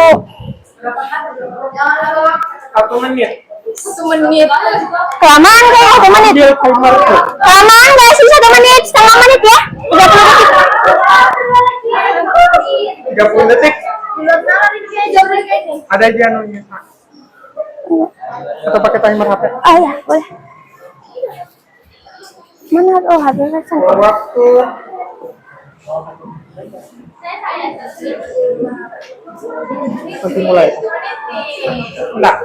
1 menit. 1 menit. kelamaan kayak 1 menit. Kelamaan nggak sih 1 menit, setengah menit ya. 30 detik. Ada aja anunya. Atau pakai timer HP? Oh ya, boleh. Mana? Oh, habis selesai. Waktu mulai. Enggak.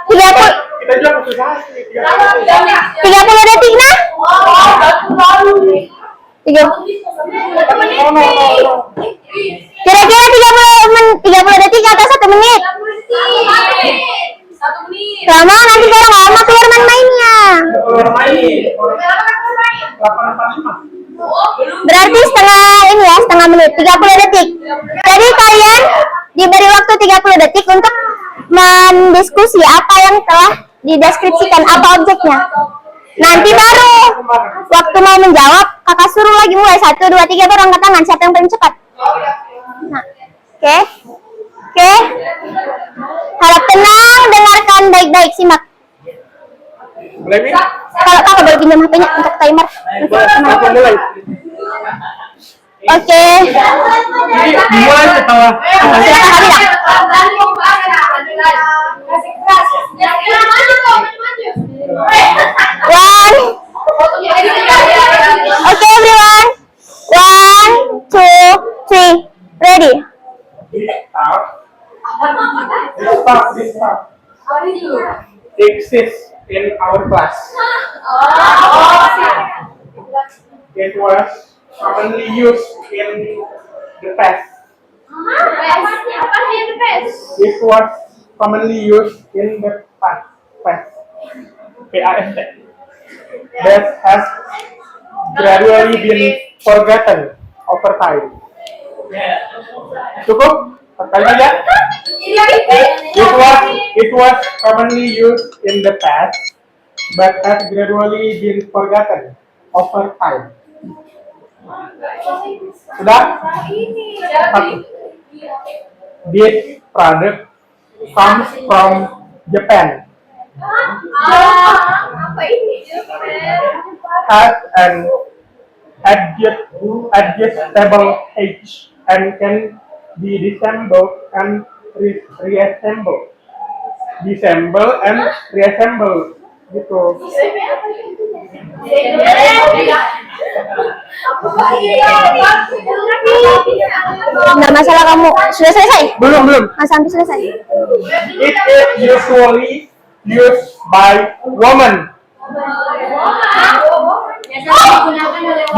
30 Kita juga susah. 30 detik nah? 30. Kira-kira 30 detik atau 1 menit? 1 menit. Lama nanti kalau nggak lama keluar mainnya. Berarti setengah menit, 30 detik. Jadi kalian diberi waktu 30 detik untuk mendiskusi apa yang telah dideskripsikan, apa objeknya. Nanti baru waktu mau menjawab, kakak suruh lagi mulai 1, 2, 3 baru angkat tangan. Siapa yang paling cepat? Nah, oke. Harap tenang, dengarkan baik-baik, simak. Kalau kakak boleh pinjam HP-nya untuk timer. Mulai. Oke. Mulai setelah. Silakan Habibah. One. Okay, everyone. 1, 2, 3. Ready. Stop. Exists in our class. It was commonly used in the past. It was commonly used in the past. PAST. That has gradually been forgotten over time. Cukup? Sekali aja. It was commonly used in the past, but has gradually been forgotten over time. Sudah? This product comes from Japan. Has an adjustable edge and can be disassembled and reassembled. Gitu. Nggak masalah kamu. Sudah selesai? Belum. Sampai selesai. It is usually used by women.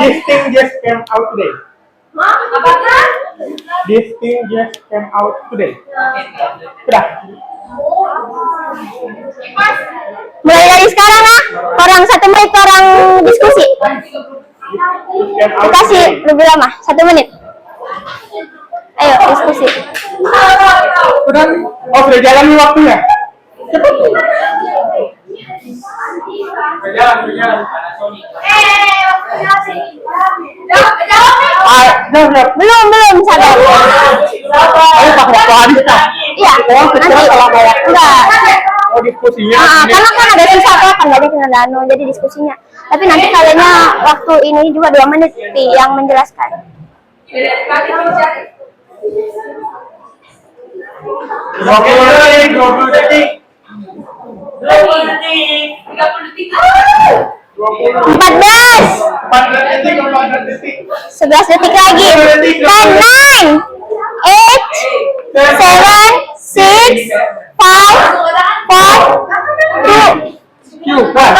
This thing just came out today. Sudah. Mulai dari sekarang lah. Orang 1 menit orang diskusi. Kasih lebih lama, 1 menit. Ayo diskusi. Sudah jalan nih waktunya. Cepat. Berjalan. Belum sabar. Ayo pakai waktu habis kan? Iya, nanti. Enggak. Oh, diskusinya. Karena kan ada sisa kan nggak bikin Dano, jadi diskusinya. Tapi nanti kayaknya waktu ini juga 2 menit yang menjelaskan. 20 detik. 30 detik. 20. 14, 14 detik, 14 detik. 11 detik lagi. 10, 9, 8, 7, 6, 5, 4, 2. Q, what?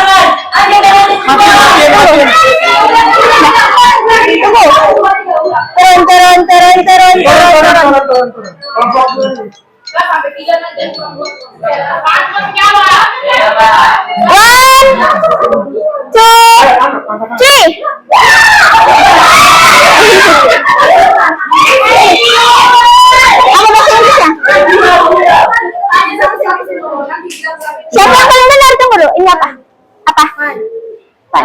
Turun. Kelompok dulu. Sampai 3 nanti. 1, 2, 3. Siapa yang paling benar? Tunggu dulu. Ini apa? Apa? Pan.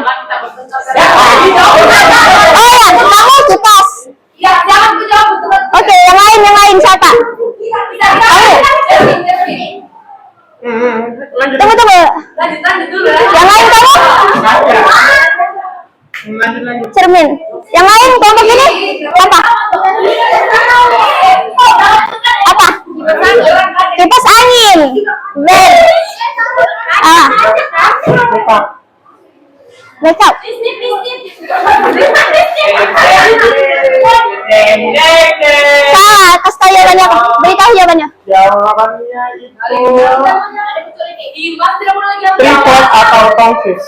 Oh ya, kamu kipas. Ya, jangan ku jawab betul. Oke, yang lain siapa? Tunggu. Lanjut dulu. Yang lain kamu? Lanjut. Cermin. Yang lain kelompok ini apa? Apa? Kipas angin. Bel. Makeup. Salah, kasih tahu jawabannya apa? Beritahu jawabannya. Jawabannya itu tripod atau tongsis.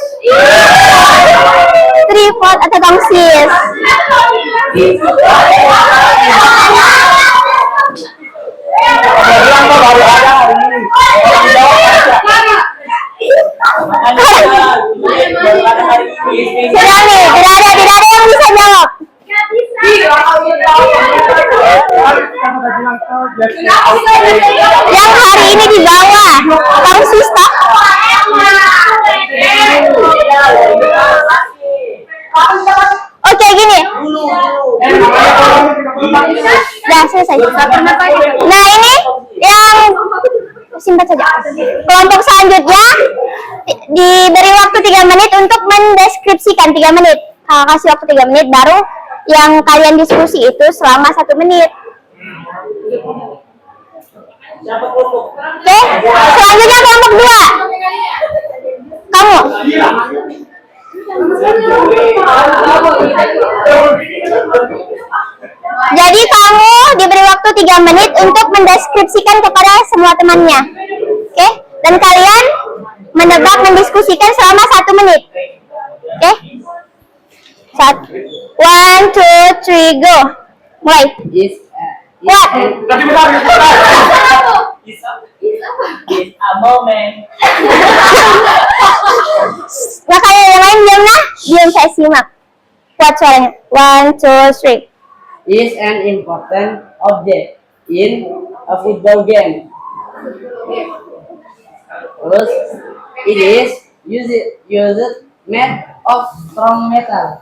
Tripod atau tongsis? Dia bilang kok baru ada hari ini. Orang jawab aja. Sudah nih, tidak ada yang bisa jawab. Kan udah bilang kau jadi Yang hari ini di bawah tongsis tak? Oke gini. Dah selesai. Nah ini yang simpan saja. Kelompok selanjutnya diberi waktu 3 menit untuk mendeskripsikan 3 menit. Kasih waktu 3 menit, baru yang kalian diskusi itu selama 1 menit. Oke, selanjutnya kelompok 2. Kamu. Jadi kamu diberi waktu 3 menit untuk mendeskripsikan kepada semua temannya. Oke? Dan kalian menebak mendiskusikan selama 1 menit. Oke? 1, 2, 3, go. Mulai. What? It's a moment. Nah kayak yang lain diam lah. Diam, saya simak. Kuat suaranya. 1, 2, 3. Is an important object in a football game. Terus, it is used made of strong metal.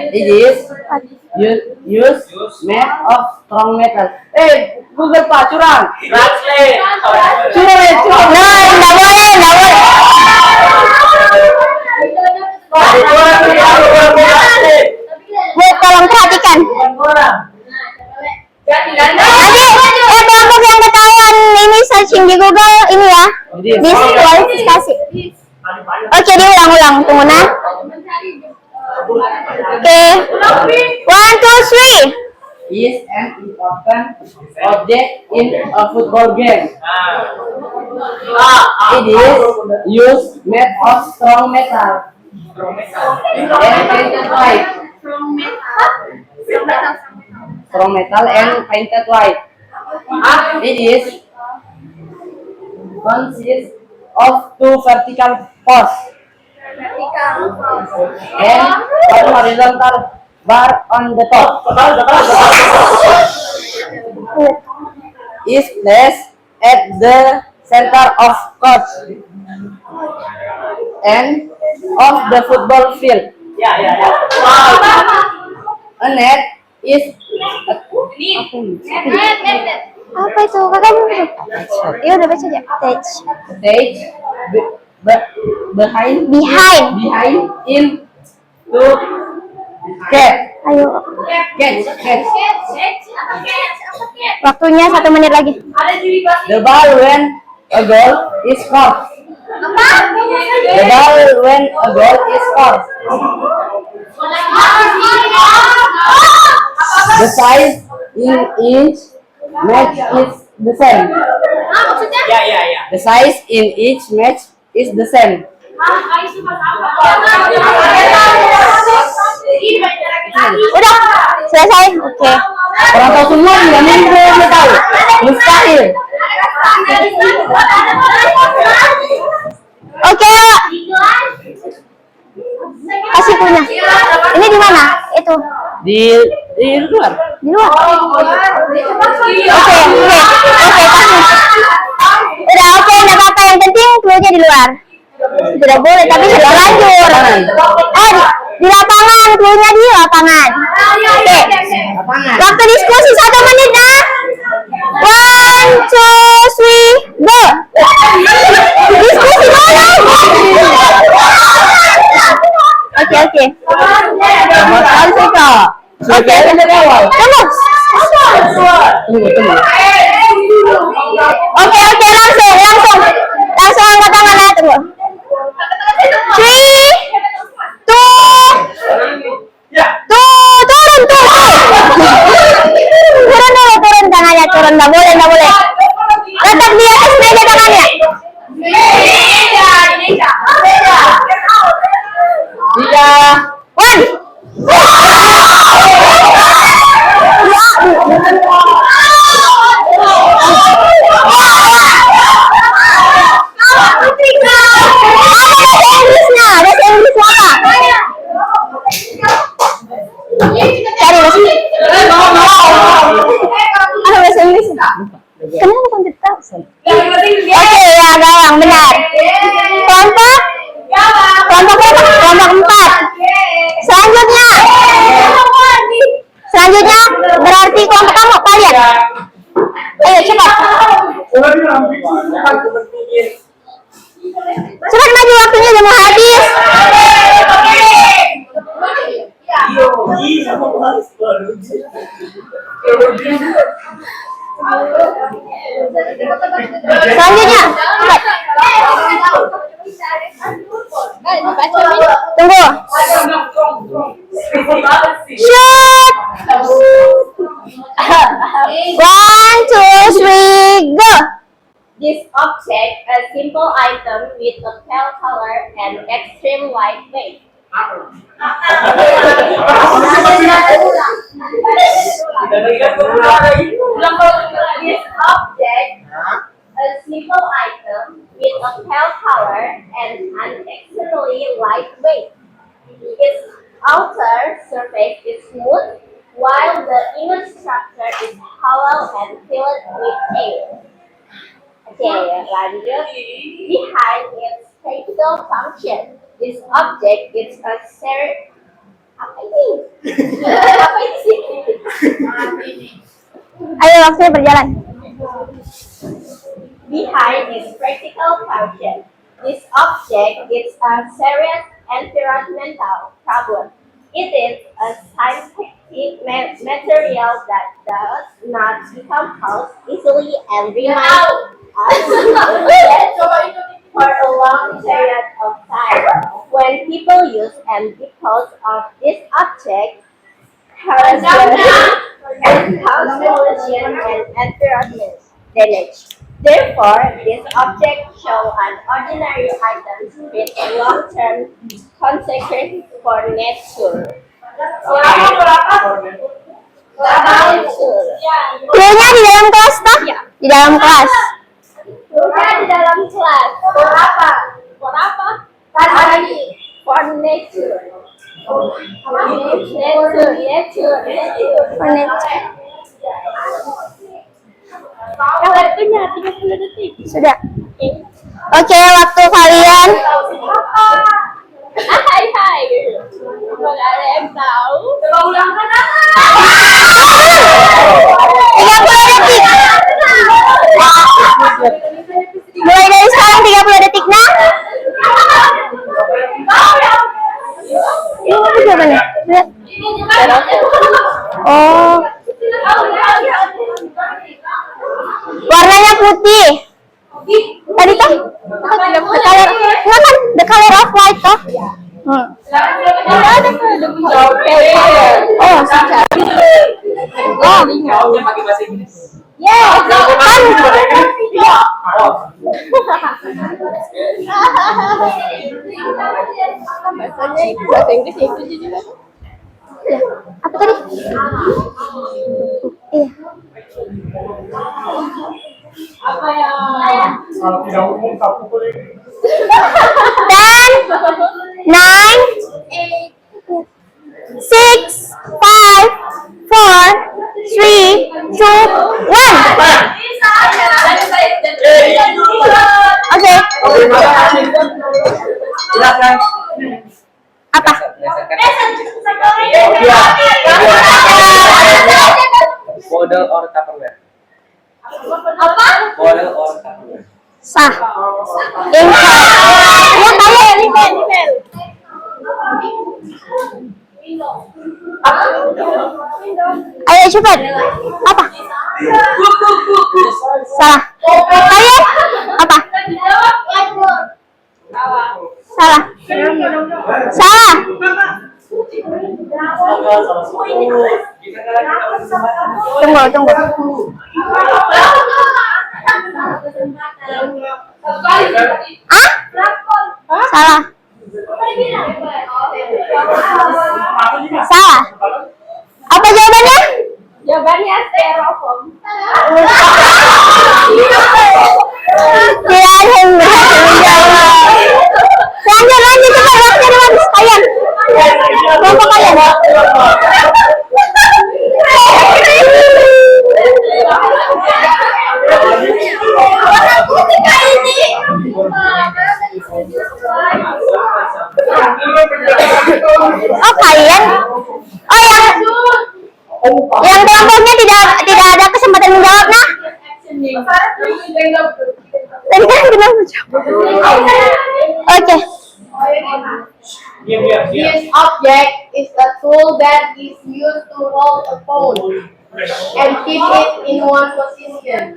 It is used made of strong metal. Google Pak curang. Translate. Nah, enggak boleh. Bu, tolong perhatikan. Nanti kelompok yang ketahuan ini searching di Google ini ya, diskualifikasi. Oke, diulang-ulang. Tunggu nah. Oke. 1, 2, 3. Is an important object in a football game. It is used made of strong metal. And painted white. Strong metal and painted white. It is consists of 2 vertical posts and 1 horizontal bar on the top. Is placed at the center of court and of the football field. A net is Apa itu? Kakak belum baca? Ya udah baca aja. Attach. Attach. Behind. In. To. Cat. Ayo. Catch. Waktunya 1 menit lagi. The ball when a goal is scored. The ball when a goal is scored. The size in each match is the same. Ya. The size in each match is the same. Udah selesai. Oke. Orang tahu semua nggak mungkin tahu. Mustahil. Oke. Kasih punya. Ini di mana? Itu. Di luar. Di luar. Oke, kasih. Udah oke, enggak apa-apa, yang penting clue-nya di luar. Tidak boleh, tapi sudah lanjut. Di lapangan, clue-nya di lapangan. Oke. Waktu diskusi 1 menit ya. 1, 2, 3, go. Diskusi dulu. Oke. Nomor kali sih kak. Oke, dari awal. Tunggu. Oke, langsung. Langsung angkat tangan ya, tunggu. 3, 2, turun. Turun tangannya, turun. Nggak boleh. Tetap di atas meja tangannya. 3, 1. Bahasa Inggris apa? Cari bahasa Inggris. Kenapa kamu tidak tahu? Oke, ya gawang, benar. Kelompok 4. Selanjutnya berarti kelompok kamu, kalian. Ayo cepat. Cepat maju, waktunya udah mau habis. Selanjutnya, cepat. Tunggu. Shoot. 1, 2, 3, go. This object, a simple item with a pale color and extreme lightweight. This object, a simple item with a pale color and an extremely lightweight. Its outer surface is smooth, while the inner structure is hollow and filled with air. Oke, lanjut. Behind its practical function, this object is a apa ini sih? Ayo, waktunya berjalan. Behind its practical function, this object is a serious environmental problem. It is a scientific material that does not decompose easily and remains for a long period of time. When people use and dispose of this object, cause pollution and environment damage. Therefore, this object shows an ordinary item with long-term consequences for nature. Clue-nya di dalam kelas, toh? Di dalam kelas. Di dalam kelas. For apa? Tadi. For nature. Nature. For nature. Waktunya 30 detik. Sudah. Oke, waktu kalian. Hai. Nggak ada yang tahu. 30 detik. Bahasa Inggris ya itu juga. Apa tadi? Iya. Kalau tidak umum tak pukul ini. 10, 9, 6, 5, 4, 3, 2, 1. Oke. Silakan. Apa? Bottle or Tupperware. Apa? Bottle or Tupperware. Sah. Inhale. Ya kalian. Ayo cepat. Apa? Salah. Kalian? Apa? Salah. Salah. Tunggu. Ah? Salah. Salah. Apa jawabannya? Jawabannya styrofoam. Tidak ada yang berhasil menjawab. Lanjut cepat waktunya habis kalian. Kelompok kalian. Oh kalian? Oh yang kelompoknya tidak ada kesempatan menjawab nah? Tadi kan kita menjawab. Oke. This object is a tool that is used to hold a phone and keep it in one position.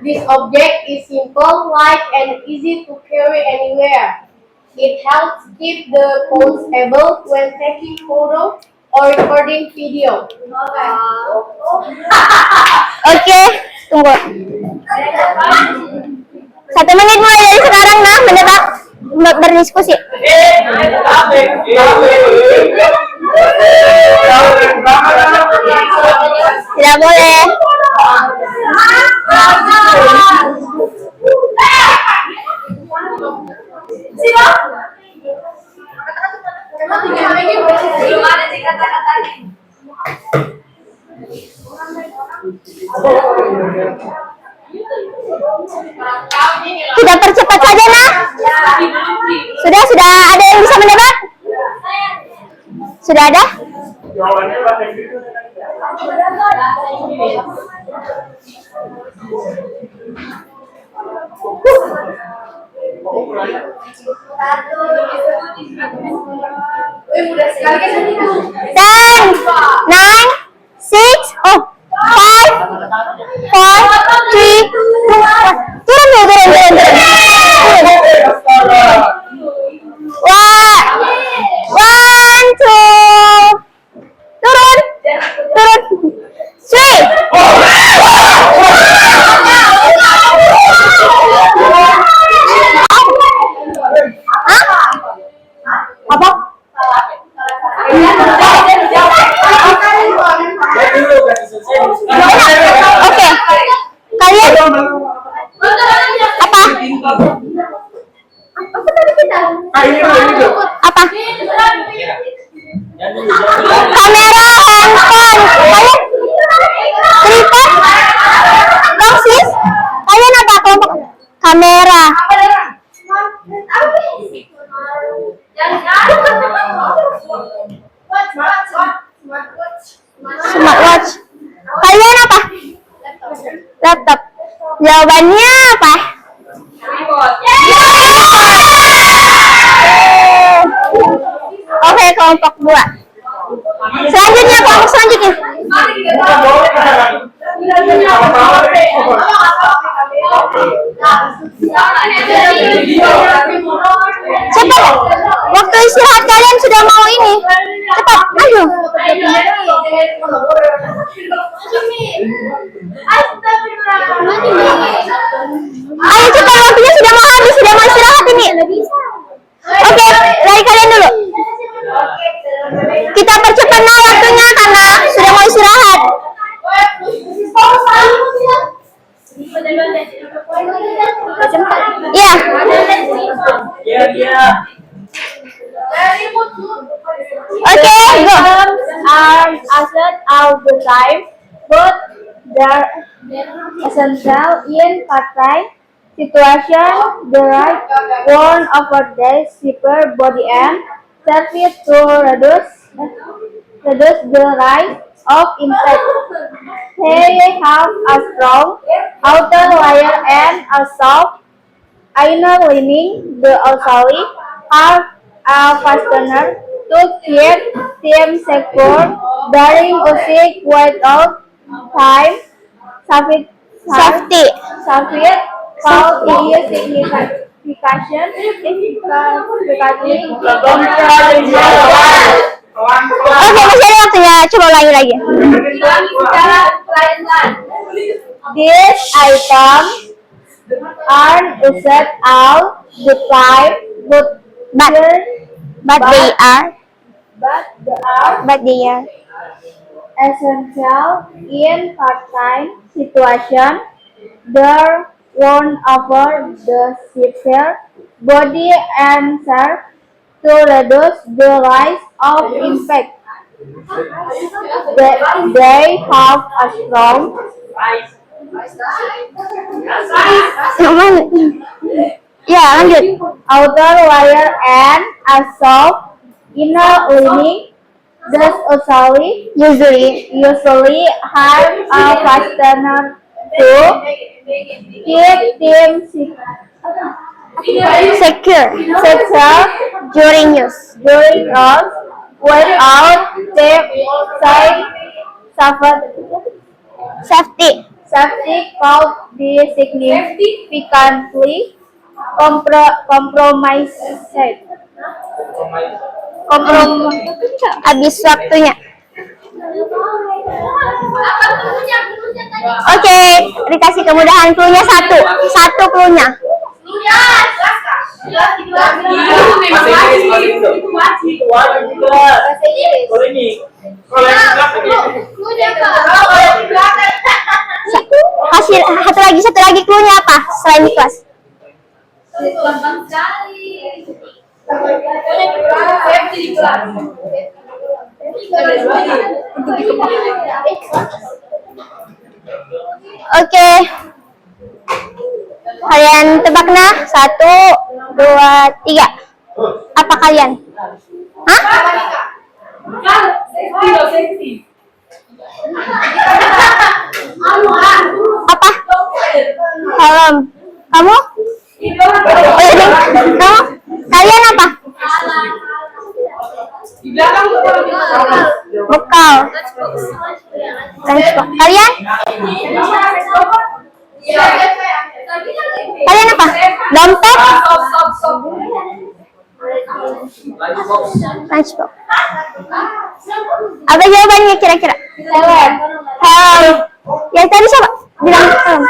This object is simple, light, and easy to carry anywhere. It helps keep the phone stable when taking photos or recording video. Oke, tunggu. 1 menit mulai dari sekarang nah mendebat berdiskusi. Tidak boleh. Kita percepat saja nah. Sudah ada yang bisa mendebat? Sudah ada? Jawabannya bahasa Inggris. Mudah sekali kan tadi. 10, 9, 6, 5, 4, 3, 2, 1. Turun. Wah, 1, 2, turun. 3. Apa? Oke. Kalian apa? Apa? Kamera, handphone. Kalian? Tripod? Boksis? Kalian apa kelompok? Kamera. Smartwatch. Kalian apa? Laptop. Jawabannya apa? Oke, kelompok 2. Selanjutnya kelompok selanjutnya. Cepat. Waktu istirahat kalian sudah mau ini. Cepat, maju. Ayo cepat, waktunya sudah mau habis, Okay, go. Are asset all the time, but they're essential in part-time situation. The right one over the super body and service to reduce the rise of impact. They have a strong outer layer and a soft inner lining. The outside have a fastener to keep them secure during music without time. Safety. Safety called is significantly Oke, masih ada waktunya. Coba ulangi lagi. These items are used all the time, but But they are essential in part-time situation. They're worn over the severe body and serve to reduce the rise of impact. They have a strong yang mana? Ya, lanjut. outer layer and a soft inner lining. Thus usually have a fastener to keep them Secure during use. without them Safety. safety could be significantly compromised. Habis waktunya. Oke, dikasih kemudahan cluenya satu cluenya. Satu lagi cluenya apa selain kelas? Oke. Kalian tebak nah? 1, 2, 3. Apa kalian? Hah? Apa? Helm. Kamu? Oh, iya, kamu? Kalian apa? Bekal. Transport. Kalian? Kalian apa? Dompet? Transport. Apa jawabannya kira-kira? Helm. Yang tadi siapa? Bilang helm.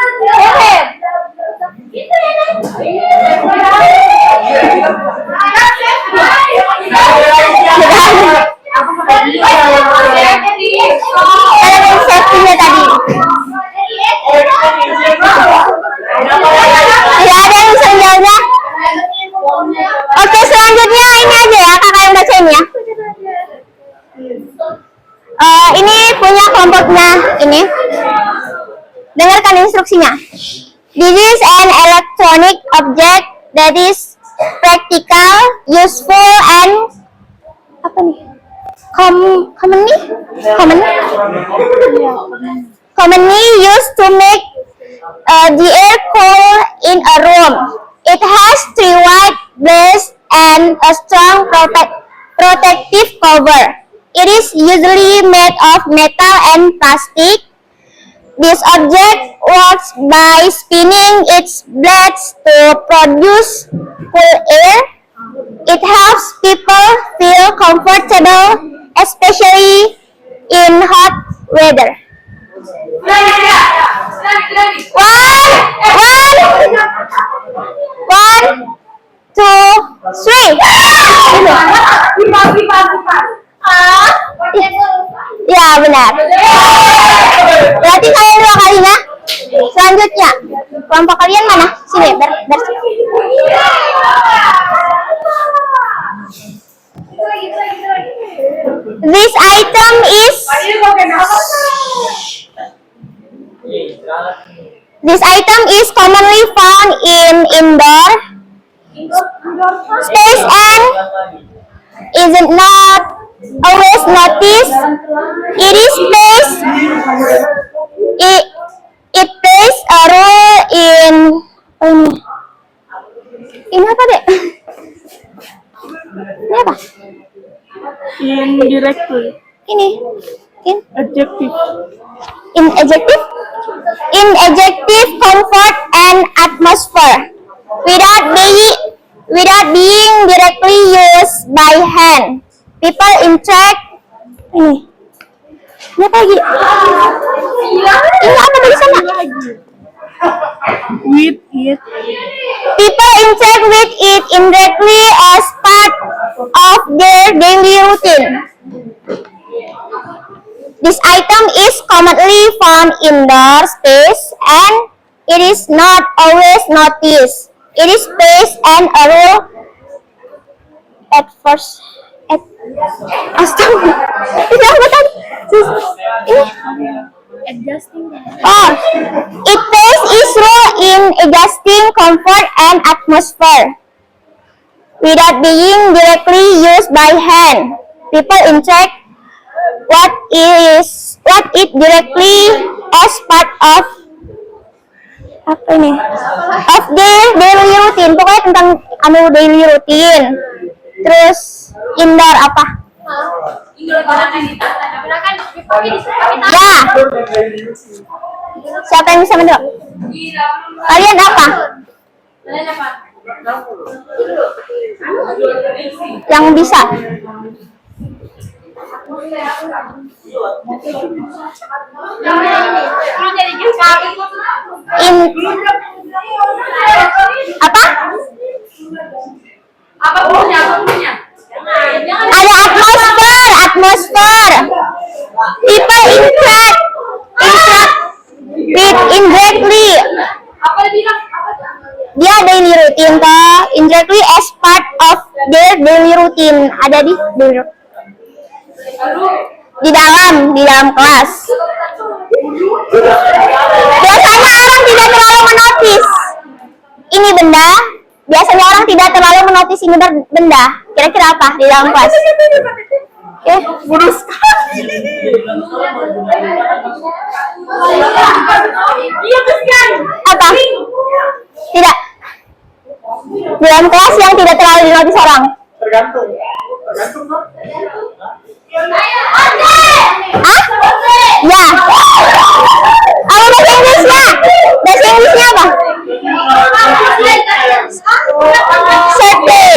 Kalian safety-nya tadi. Tidak ada yang bisa menjawabnya. Oke, selanjutnya ini aja ya, kakak yang bacain ya. Ini punya kelompoknya ini. Dengarkan instruksinya. This is an electronic object that is practical, useful, and apa nih? Commonly used to make the air cool in a room. It has 3 white blades and a strong protective cover. It is usually made of metal and plastic. This object works by spinning its blades to produce cool air. It helps people feel comfortable, especially in hot weather. One, two, three. Ya, benar. Berarti kalian 2 kali ya. Selanjutnya, kelompok kalian mana? Sini, This item is commonly found in indoor space and is not always noticed. It plays a role in ini apa deh? Ini apa? Indirectly. Ini Adjective. in adjective comfort and atmosphere without being directly used by hand. People interact ini apa lagi? Ini apa tulisannya? With it. People interact with it indirectly as part of their daily routine. This item is commonly found in indoor space and it is not always noticed. It is plays and a role at first. Astaga, itu apa tadi? Oh, it plays its role in adjusting comfort and atmosphere without being directly used by hand. People interact what it directly as part of apa ini? Of their daily routine. Pokoknya tentang daily routine. Terus indoor apa? Ya. Siapa yang bisa menjawab? Kalian apa? Yang bisa? Apa? Ada atmosfer. People interact with indirectly. Dia daily routine toh, indirectly as part of their daily routine. Ada di dalam kelas. Biasanya orang tidak terlalu menotis ini benda. Biasanya orang tidak terlalu menotis ini benda. Kira-kira apa di dalam kelas? Bodoh Apa? Tidak. Di dalam kelas yang tidak terlalu dinotis orang. Tergantung kan? Hah? Ya. Apa bahasa Inggrisnya? Bahasa Inggrisnya apa? Survey.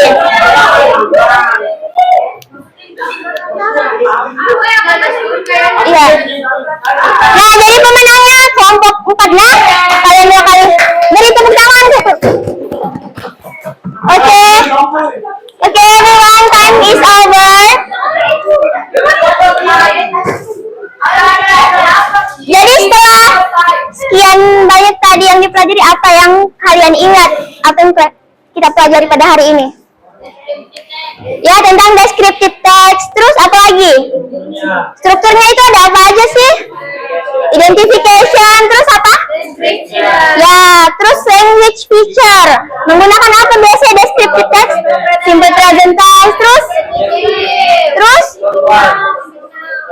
Iya. Nah, jadi pemenangnya kelompok 4 ya. Kalian 2 kali. Beri tepuk tangan. Oke, everyone, time is over. Jadi setelah sekian banyak tadi yang dipelajari, apa yang kalian ingat? Apa yang kita pelajari pada hari ini? Ya, tentang descriptive text. Terus apa lagi? Strukturnya itu ada apa aja sih? Identification. Terus apa? Ya, terus language feature. Menggunakan apa biasanya descriptive text? Simple present tense. Terus?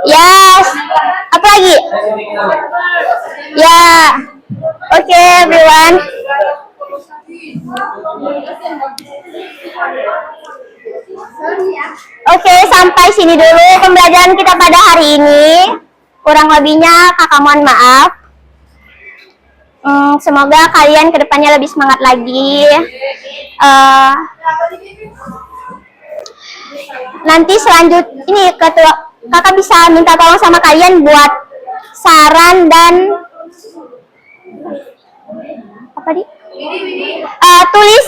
Yes. Apa lagi? Ya. Oke, everyone. Oke, sampai sini dulu pembelajaran kita pada hari ini. Kurang lebihnya kakak mohon maaf. Semoga kalian kedepannya lebih semangat lagi. Nanti selanjutnya ini kakak bisa minta tolong sama kalian buat saran dan apa di? Tulis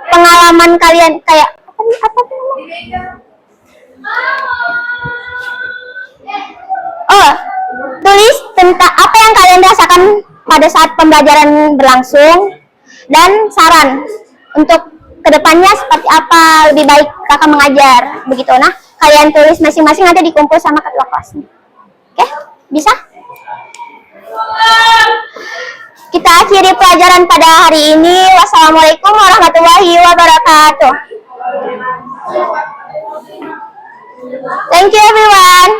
pengalaman kalian kayak apa tulis tentang apa yang kalian rasakan pada saat pembelajaran berlangsung dan saran untuk kedepannya seperti apa lebih baik kakak mengajar begitu. Nah, kalian tulis masing-masing, nanti dikumpul sama ketua kelasnya. Oke, bisa? Kita akhiri pelajaran pada hari ini. Wassalamualaikum warahmatullahi wabarakatuh. Thank you everyone.